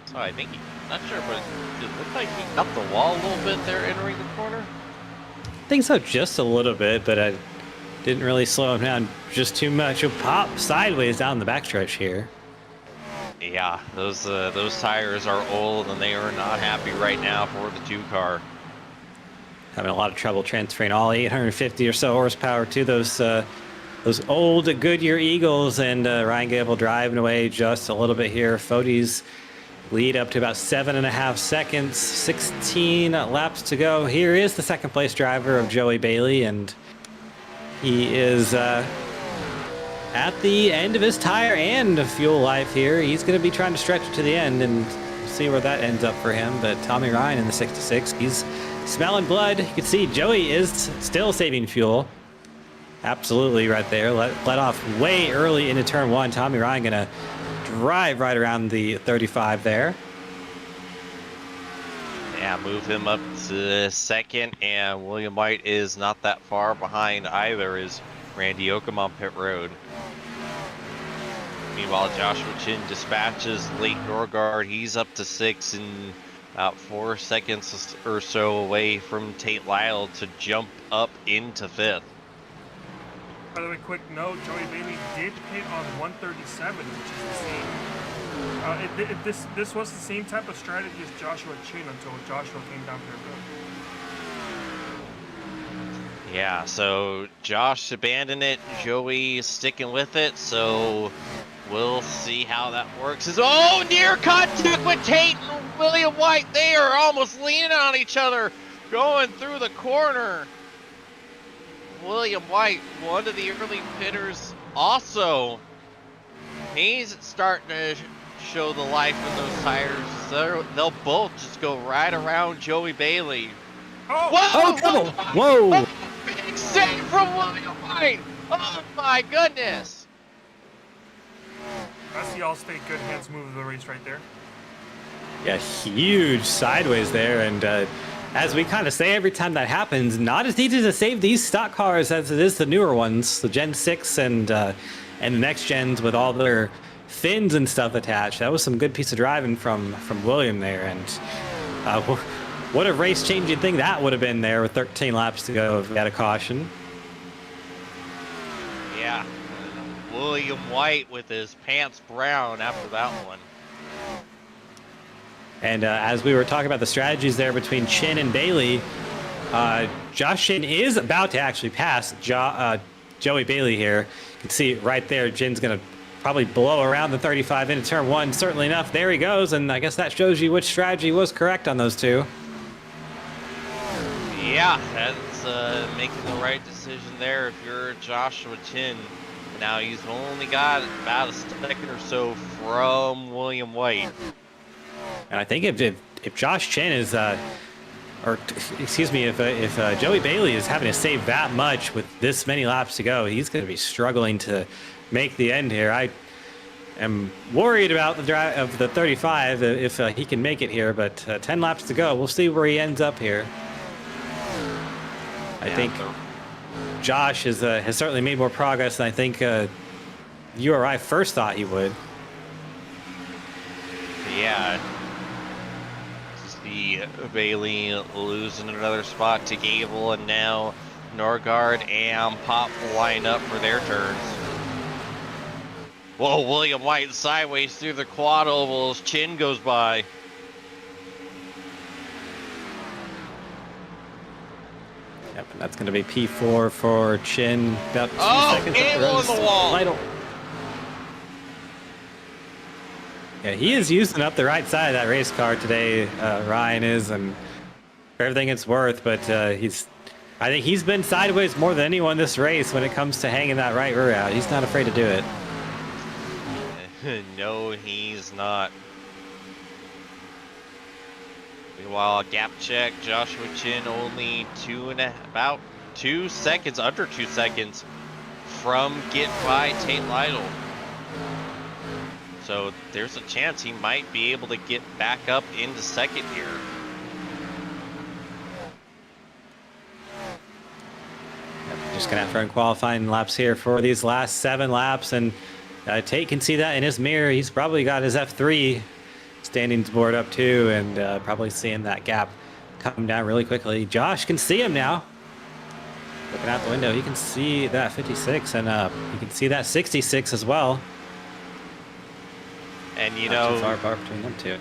So I think not sure, but it looked like he cut the wall a little bit there entering the corner. I think so, just a little bit, but I didn't really slow him down just too much. He'll pop sideways down the backstretch here. Yeah, those tires are old and they are not happy right now for the 2 car. Having a lot of trouble transferring all 850 or so horsepower to those old Goodyear Eagles, and Ryan Gable driving away just a little bit here. Fode's lead up to about 7.5 seconds, 16 laps to go. Here is the second place driver of Joey Bailey, and he is at the end of his tire and fuel life here. He's going to be trying to stretch it to the end and see where that ends up for him. But Tommy Ryan in the 66, he's smelling blood. You can see Joey is still saving fuel. Absolutely right there. Let off way early into turn one. Tommy Ryan going to drive right around the 35 there. Yeah, move him up to second, and William White is not that far behind either, is Randy Oakham on pit road. Meanwhile, Joshua Chin dispatches late Norgard. He's up to 6 and about 4 seconds or so away from Tate Lyle to jump up into 5th. By the way, quick note, Joey Bailey did pit on 137, which is the same. This was the same type of strategy as Joshua Chin until Joshua came down here. Yeah, so Josh abandoned it, Joey sticking with it, so we'll see how that works. Near contact with Tate and William White. They are almost leaning on each other, going through the corner. William White, one of the early pitters, also, he's starting to show the life in those tires. They'll both just go right around Joey Bailey. Trouble! Whoa! Big save from William White! Oh my goodness! That's the Allstate good hands move of the race right there. Yeah, huge sideways there, and as we kind of say every time that happens, not as easy to save these stock cars as it is the newer ones, the Gen 6 and the next gens with all their fins and stuff attached. That was some good piece of driving from William there, and what a race-changing thing that would have been there with 13 laps to go if we had a caution. Yeah, William White with his pants brown after that one. And as we were talking about the strategies there between Chin and Bailey, Josh Chin is about to actually pass Joey Bailey here. You can see right there, Chin's going to probably blow around the 35 into turn one. Certainly enough, there he goes, and I guess that shows you which strategy was correct on those two. Yeah, that's making the right decision there if you're Joshua Chin. Now he's only got about a second or so from William White. And I think if Josh Chin is, if Joey Bailey is having to save that much with this many laps to go, he's going to be struggling to make the end here. I am worried about the drive of the 35 if he can make it here, but 10 laps to go. We'll see where he ends up here. I think Josh has certainly made more progress than I think you or I first thought he would. Yeah. See Bailey losing another spot to Gable, and now Norgard and Pop line up for their turns. Whoa, William White sideways through the quad ovals. Chin goes by. Yep, and that's going to be P4 for Chin. About 2 seconds. Gable in the wall. Yeah, he is using up the right side of that race car today, Ryan is, and for everything it's worth, but I think he's been sideways more than anyone this race when it comes to hanging that right rear out. He's not afraid to do it. No, he's not. Meanwhile, gap check, Joshua Chin only about 2 seconds, under 2 seconds from get by Tate Lytle. So there's a chance he might be able to get back up into second here. Just gonna have to run qualifying laps here for these last 7 laps, and Tate can see that in his mirror. He's probably got his F3 standings board up too, and probably seeing that gap come down really quickly. Josh can see him now. Looking out the window, he can see that 56, and he can see that 66 as well. And you Not know, too far apart between them two.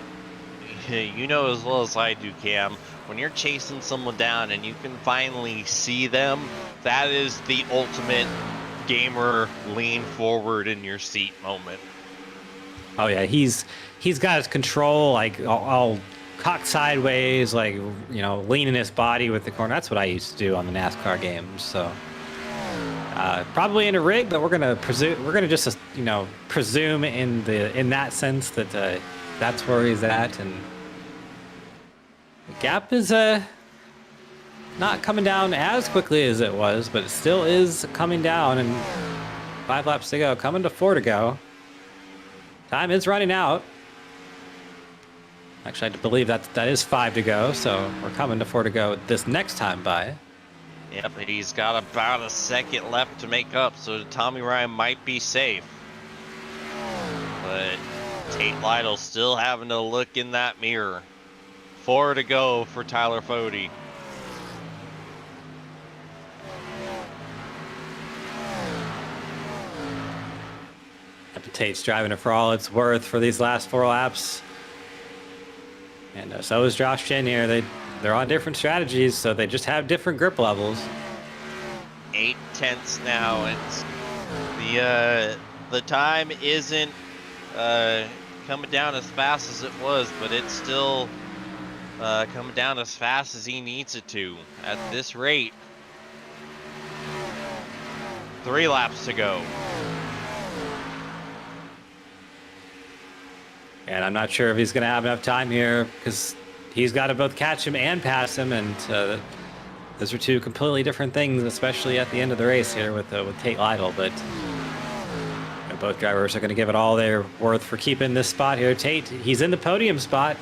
You know as well as I do, Cam, when you're chasing someone down and you can finally see them, that is the ultimate gamer lean forward in your seat moment. Oh yeah, he's got his control like all cocked sideways, like, you know, leaning his body with the corner. That's what I used to do on the NASCAR games. So Probably in a rig, but we're gonna just presume in that sense that that's where he's at, and the gap is not coming down as quickly as it was, but it still is coming down, and 5 laps to go, coming to 4 to go. Time is running out. Actually, I believe that is 5 to go, so we're coming to 4 to go this next time by. Yep, he's got about a second left to make up, so Tommy Ryan might be safe. But Tate Lytle still having to look in that mirror. 4 to go for Tyler Fode. Tate's driving it for all it's worth for these last 4 laps. And so is Josh Chen here. They're on different strategies, so they just have different grip levels. 8/10 now. It's the time isn't coming down as fast as it was, but it's still coming down as fast as he needs it to at this rate. 3 laps to go. And I'm not sure if he's going to have enough time here because he's got to both catch him and pass him, and those are 2 completely different things, especially at the end of the race here with Tate Lytle. But both drivers are going to give it all they're worth for keeping this spot here. Tate, he's in the podium spot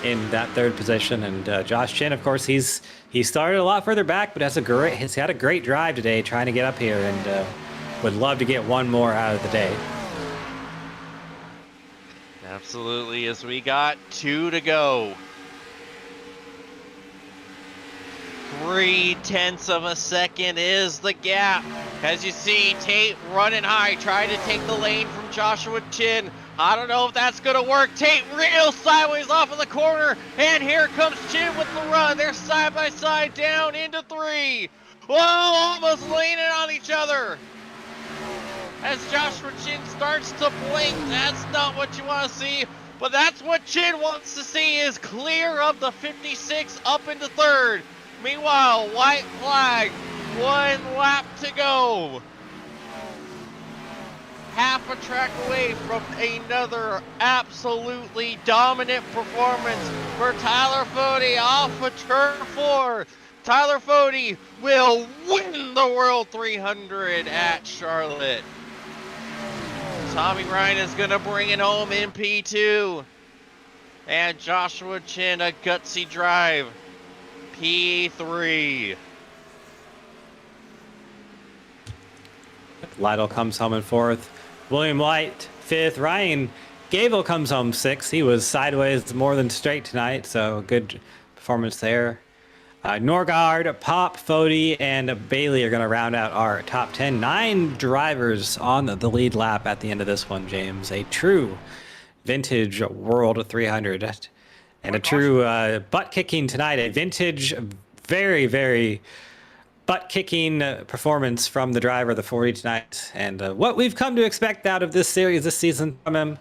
in that 3rd position, and Josh Chen, of course, he started a lot further back, but he's had a great drive today trying to get up here, and would love to get one more out of the day. Absolutely, as we got 2 to go. 0.3 of a second is the gap. As you see, Tate running high, trying to take the lane from Joshua Chin. I don't know if that's going to work. Tate real sideways off of the corner, and here comes Chin with the run. They're side by side down into 3. Whoa, almost leaning on each other. As Joshua Chin starts to blink, that's not what you want to see, but that's what Chin wants to see, is clear of the 56 up into 3rd. Meanwhile, white flag, 1 lap to go. Half a track away from another absolutely dominant performance for Tyler Fode off of turn 4. Tyler Fode will win the World 300 at Charlotte. Tommy Ryan is going to bring it home in P2. And Joshua Chin, a gutsy drive, P3. Lytle comes home in 4th. William White, 5th. Ryan Gable comes home 6th. He was sideways more than straight tonight, so good performance there. Norgard, Pop, Fode, and Bailey are going to round out our top 10. 9 drivers on the lead lap at the end of this one, James. A true vintage World 300. And a true butt-kicking tonight. A vintage, very, very butt-kicking performance from the driver of the 40 tonight. And what we've come to expect out of this series this season from him,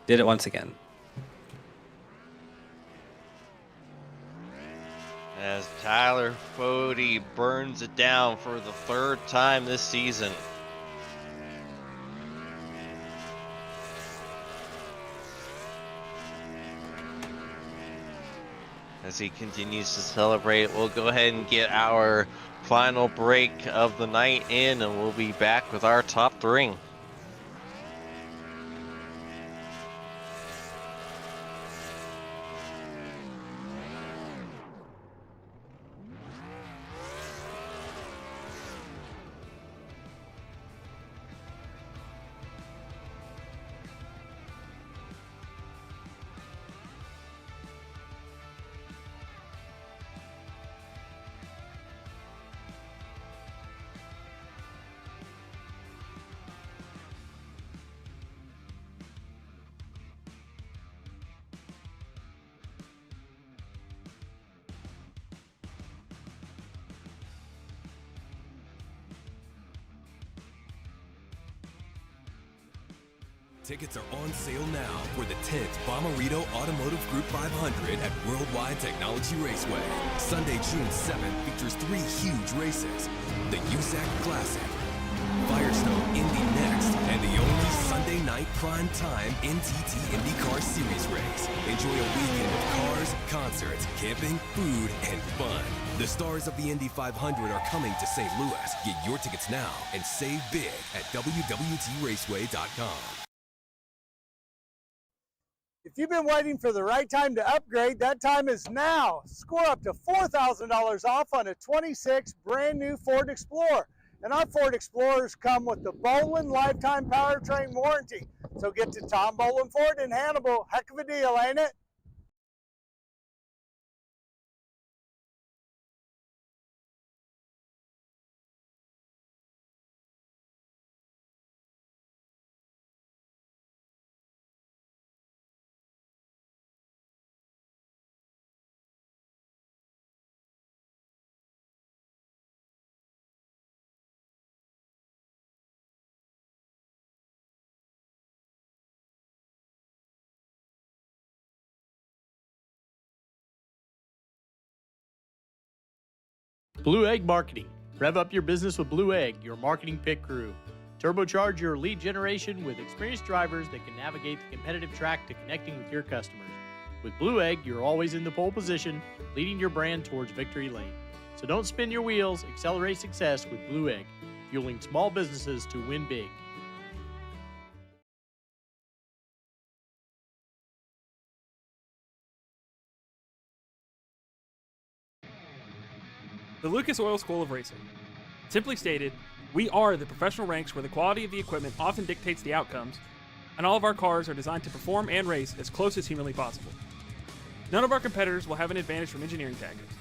did it once again. As Tyler Fode burns it down for the 3rd time this season. As he continues to celebrate, we'll go ahead and get our final break of the night in, and we'll be back with our top 3. Tickets are on sale now for the 10th Bommarito Automotive Group 500 at Worldwide Technology Raceway. Sunday, June 7th features 3 huge races. The USAC Classic, Firestone Indy next, and the only Sunday night prime time NTT IndyCar Series race. Enjoy a weekend of cars, concerts, camping, food, and fun. The stars of the Indy 500 are coming to St. Louis. Get your tickets now and save big at WWTRaceway.com. If you've been waiting for the right time to upgrade, that time is now. Score up to $4,000 off on a 26 brand new Ford Explorer. And our Ford Explorers come with the Bolin Lifetime Powertrain Warranty. So get to Tom Bolin Ford in Hannibal. Heck of a deal, ain't it? Blue Egg Marketing. Rev up your business with Blue Egg, your marketing pit crew. Turbocharge your lead generation with experienced drivers that can navigate the competitive track to connecting with your customers. With Blue Egg, you're always in the pole position, leading your brand towards victory lane. So don't spin your wheels, accelerate success with Blue Egg, fueling small businesses to win big. The Lucas Oil School of Racing. Simply stated, we are the professional ranks where the quality of the equipment often dictates the outcomes, and all of our cars are designed to perform and race as close as humanly possible. None of our competitors will have an advantage from engineering tactics.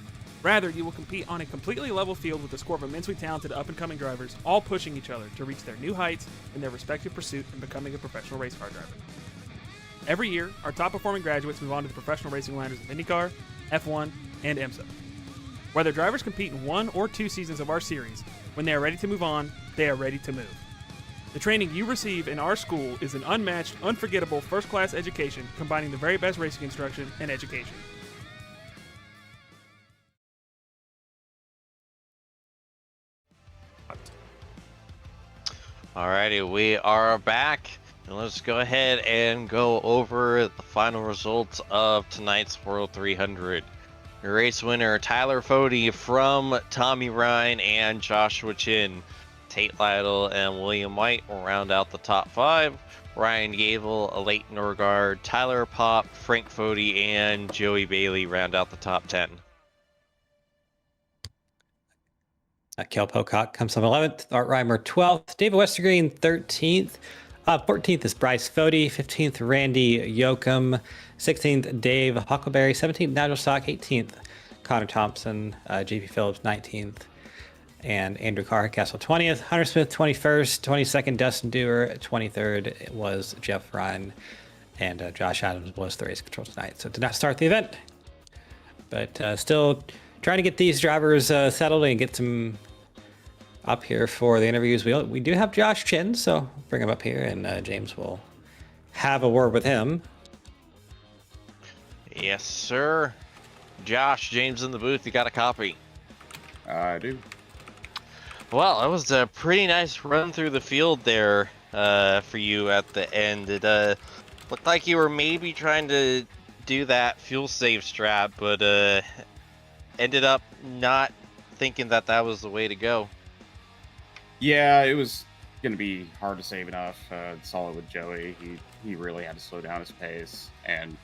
Rather, you will compete on a completely level field with a score of immensely talented up-and-coming drivers, all pushing each other to reach their new heights in their respective pursuit in becoming a professional race car driver. Every year, our top-performing graduates move on to the professional racing ladders of IndyCar, F1, and IMSA. Whether drivers compete in 1 or 2 seasons of our series, when they are ready to move on, they are ready to move. The training you receive in our school is an unmatched, unforgettable, first-class education combining the very best racing instruction and education. Alrighty, we are back. And let's go ahead and go over the final results of tonight's World 300. Your race winner, Tyler Fode from Tommy Ryan and Joshua Chin. Tate Lytle and William White will round out the top 5. Ryan Gable, Leighton Norgard, Tyler Popp, Frank Fode, and Joey Bailey round out the top 10. Kel Pocock comes from 11th, Art Reimer 12th, David Westergreen 13th, 14th is Bryce Fode, 15th Randy Yoakum, 16th Dave Huckleberry, 17th Nigel Stock, 18th Connor Thompson, JP Phillips 19th, and Andrew Carcastle 20th, Hunter Smith 21st, 22nd Dustin Dewar, 23rd was Jeff Ryan, and Josh Adams was the race control tonight. So did not start the event, but still trying to get these drivers settled and get some up here for the interviews. We do have Josh Chin, so bring him up here, and James will have a word with him. Yes, sir. Josh, James in the booth, you got a copy? I do. Well, it was a pretty nice run through the field there for you at the end. It looked like you were maybe trying to do that fuel save strat, but ended up not thinking that that was the way to go. Yeah, it was going to be hard to save enough. Saw it with Joey. He really had to slow down his pace, and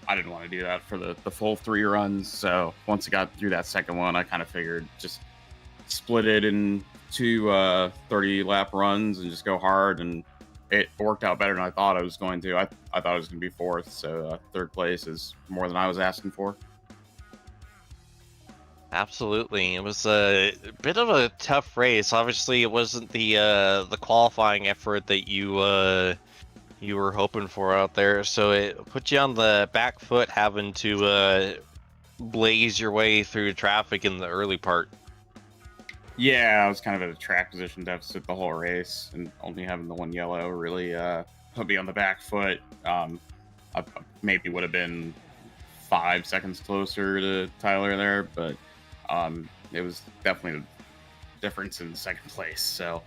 I didn't want to do that for the full 3 runs. So once I got through that second one, I kind of figured just split it in 2 30-lap runs and just go hard, and it worked out better than I thought I was going to. I thought I was going to be 4th, so 3rd place is more than I was asking for. Absolutely. It was a bit of a tough race. Obviously, it wasn't the qualifying effort that you were hoping for out there, so it put you on the back foot having to blaze your way through traffic in the early part. Yeah, I was kind of at a track position deficit the whole race, and only having the one yellow really put me on the back foot. I maybe would have been 5 seconds closer to Tyler there, but it was definitely a difference in second place. So,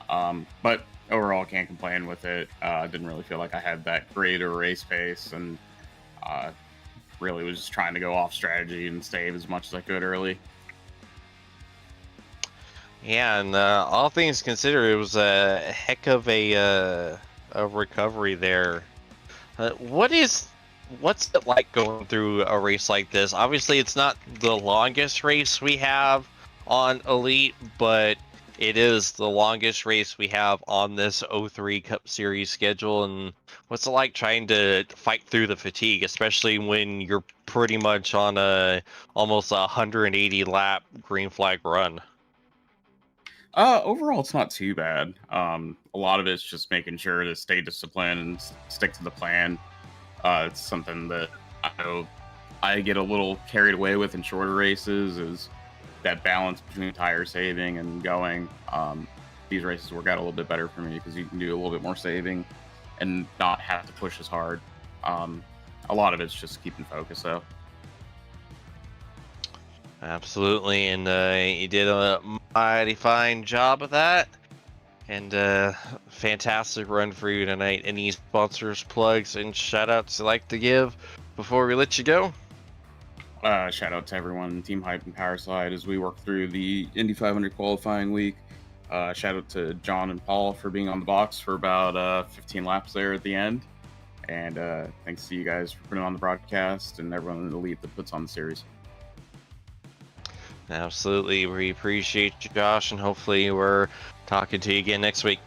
but overall, can't complain with it. I didn't really feel like I had that great a race pace, and really was just trying to go off strategy and save as much as I could early. Yeah, and all things considered, it was a heck of a recovery there. What's it like going through a race like this? Obviously, it's not the longest race we have on Elite, but it is the longest race we have on this 03 Cup Series schedule. And what's it like trying to fight through the fatigue, especially when you're pretty much on almost 180 lap green flag run? Overall, it's not too bad. A lot of it's just making sure to stay disciplined and stick to the plan. It's something that I know I get a little carried away with in shorter races, is that balance between tire saving and going. These races work out a little bit better for me because you can do a little bit more saving and not have to push as hard. A lot of it's just keeping focus, though. Absolutely, and you did a mighty fine job of that. And fantastic run for you tonight. Any sponsors, plugs, and shout-outs you'd like to give before we let you go? Shout out to everyone, Team Hype and Powerslide, as we work through the Indy 500 qualifying week. Shout out to John and Paul for being on the box for about 15 laps there at the end. And thanks to you guys for putting on the broadcast and everyone in the Elite that puts on the series. Absolutely. We appreciate you, Josh, and hopefully we're talking to you again next week.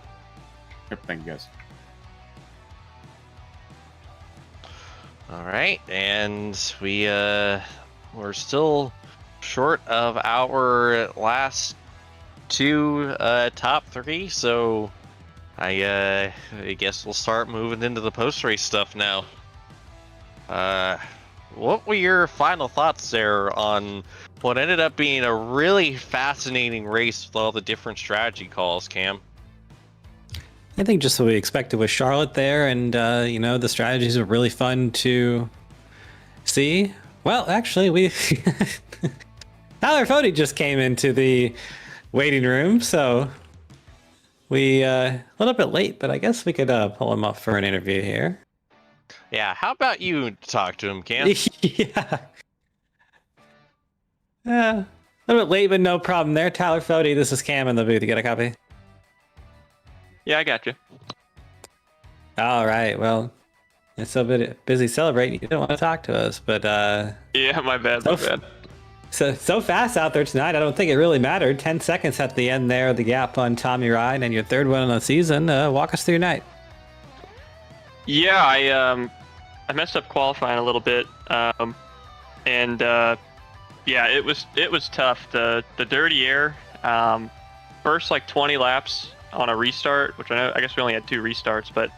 Yep, thank you, guys. All right, and we're still short of our last two top three, so I guess we'll start moving into the post-race stuff now. What were your final thoughts there on what ended up being a really fascinating race with all the different strategy calls, Cam? I think just what we expected with Charlotte there, and the strategies are really fun to see. Well, actually, Tyler Fody just came into the waiting room, so we a little bit late, but I guess we could pull him up for an interview here. Yeah, how about you talk to him, Cam? Yeah. A little bit late, but no problem there. Tyler Fody, this is Cam in the booth. You got a copy? Yeah, I got you. All right. Well, it's so busy celebrating. You didn't want to talk to us, but Yeah, my bad. So fast out there tonight. I don't think it really mattered. 10 seconds at the end there, the gap on Tommy Ryan, and your third one on the season. Walk us through your night. Yeah, I messed up qualifying a little bit, and yeah, it was tough. The dirty air, first like 20 laps on a restart, which I guess we only had 2 restarts, but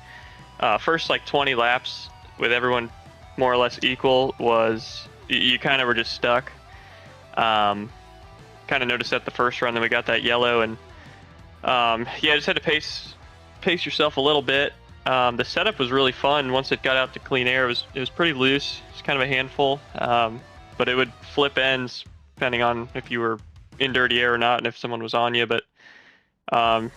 first like 20 laps with everyone more or less equal was you kind of were just stuck. Kind of noticed that the first run, then we got that yellow, and yeah, just had to pace yourself a little bit. The setup was really fun. Once it got out to clean air, it was pretty loose. It's kind of a handful, but it would flip ends depending on if you were in dirty air or not, and if someone was on you. But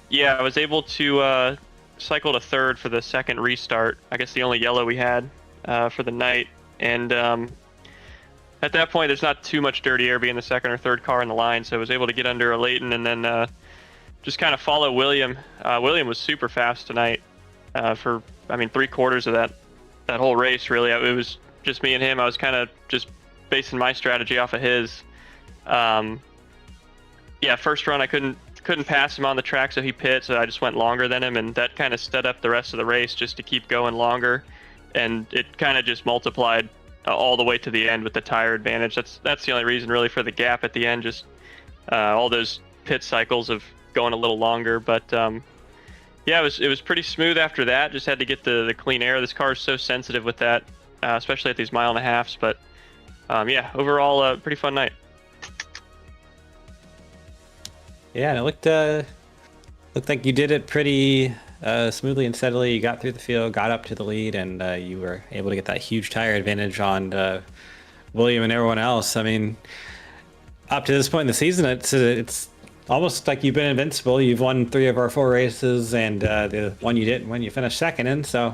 yeah, I was able to cycle to third for the second restart. I guess the only yellow we had for the night, and at that point, there's not too much dirty air being the second or third car in the line, so I was able to get under a Leighton and then just kind of follow William. William was super fast tonight. For 3/4 of that whole race, really. It was just me and him. I was kind of just basing my strategy off of his. Yeah, first run I couldn't pass him on the track, so he pit, so I just went longer than him, and that kind of set up the rest of the race just to keep going longer, and it kind of just multiplied all the way to the end with the tire advantage. That's the only reason really for the gap at the end, just all those pit cycles of going a little longer, but yeah, it was pretty smooth after that. Just had to get the clean air. This car is so sensitive with that, especially at these 1.5 miles. But yeah, overall, a pretty fun night. Yeah, and it looked like you did it pretty smoothly and steadily. You got through the field, got up to the lead, and you were able to get that huge tire advantage on William and everyone else. I mean, up to this point in the season, it's almost like you've been invincible. You've won 3 of our 4 races, and the one you didn't win, you finished second in. So,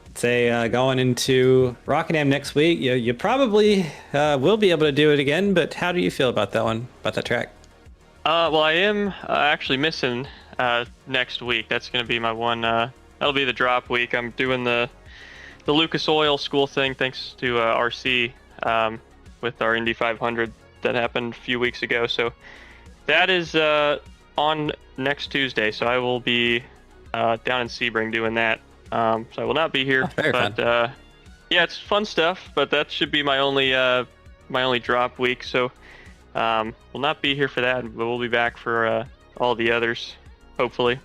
I'd say going into Rockingham next week, you probably will be able to do it again. But how do you feel about that one, about that track? Well, I am actually missing next week. That's going to be my one. That'll be the drop week. I'm doing the Lucas Oil school thing thanks to RC with our Indy 500 that happened a few weeks ago. So that is on next Tuesday. So I will be down in Sebring doing that. So I will not be here. Very but fun. yeah, it's fun stuff. But that should be my only drop week. So we'll not be here for that, but we'll be back for all the others, hopefully.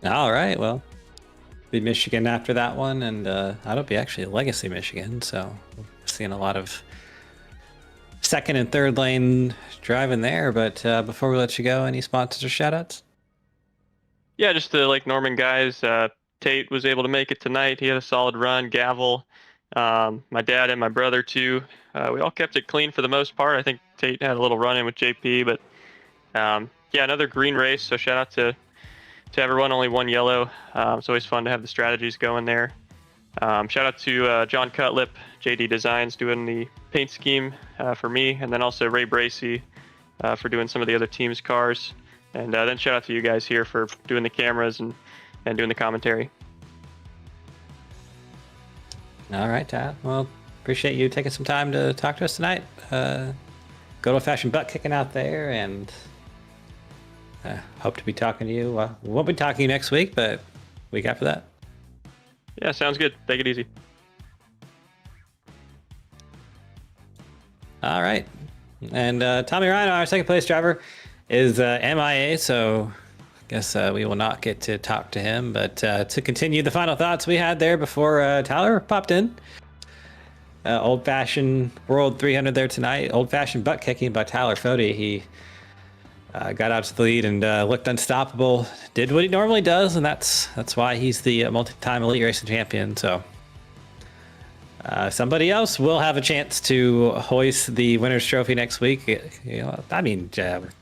All right, well, be Michigan after that one, and that'll be actually Legacy Michigan, so we're seeing a lot of second and third lane driving there. But before we let you go, any sponsors or shoutouts? Yeah, just the Lake Norman guys. Tate was able to make it tonight. He had a solid run. Gavel, my dad and my brother too. We all kept it clean for the most part. I think Tate had a little run in with JP, but yeah, another green race. So shout out to everyone. Only one yellow. It's always fun to have the strategies going there. Shout out to John Cutlip, JD Designs, doing the paint scheme for me, and then also Ray Bracey for doing some of the other team's cars. And then shout out to you guys here for doing the cameras and doing the commentary. All right, Tyler. Well, appreciate you taking some time to talk to us tonight. Good old-fashioned butt kicking out there, and hope to be talking to you. We won't be talking to you next week, but week after that. Yeah, sounds good. Take it easy. All right. And Tommy Ryan, our second place driver, is MIA, so I guess we will not get to talk to him. But to continue the final thoughts we had there before Tyler popped in. Old-fashioned World 300 there tonight. Old-fashioned butt kicking by Tyler Fody. He got out to the lead and looked unstoppable. Did what he normally does, and that's why he's the multi-time elite racing champion. So somebody else will have a chance to hoist the winner's trophy next week. You know, I mean,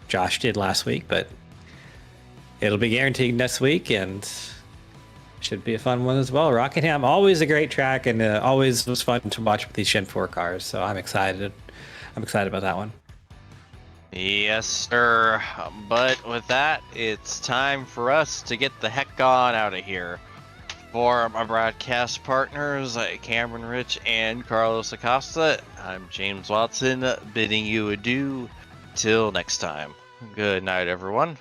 Josh did last week, but it'll be guaranteed next week, and should be a fun one as well. Rockingham, always a great track, and always was fun to watch with these Gen 4 cars. So I'm excited. I'm excited about that one. Yes, sir. But with that, it's time for us to get the heck on out of here. For my broadcast partners, Cameron Rich and Carlos Acosta, I'm James Watson, bidding you adieu till next time. Good night, everyone.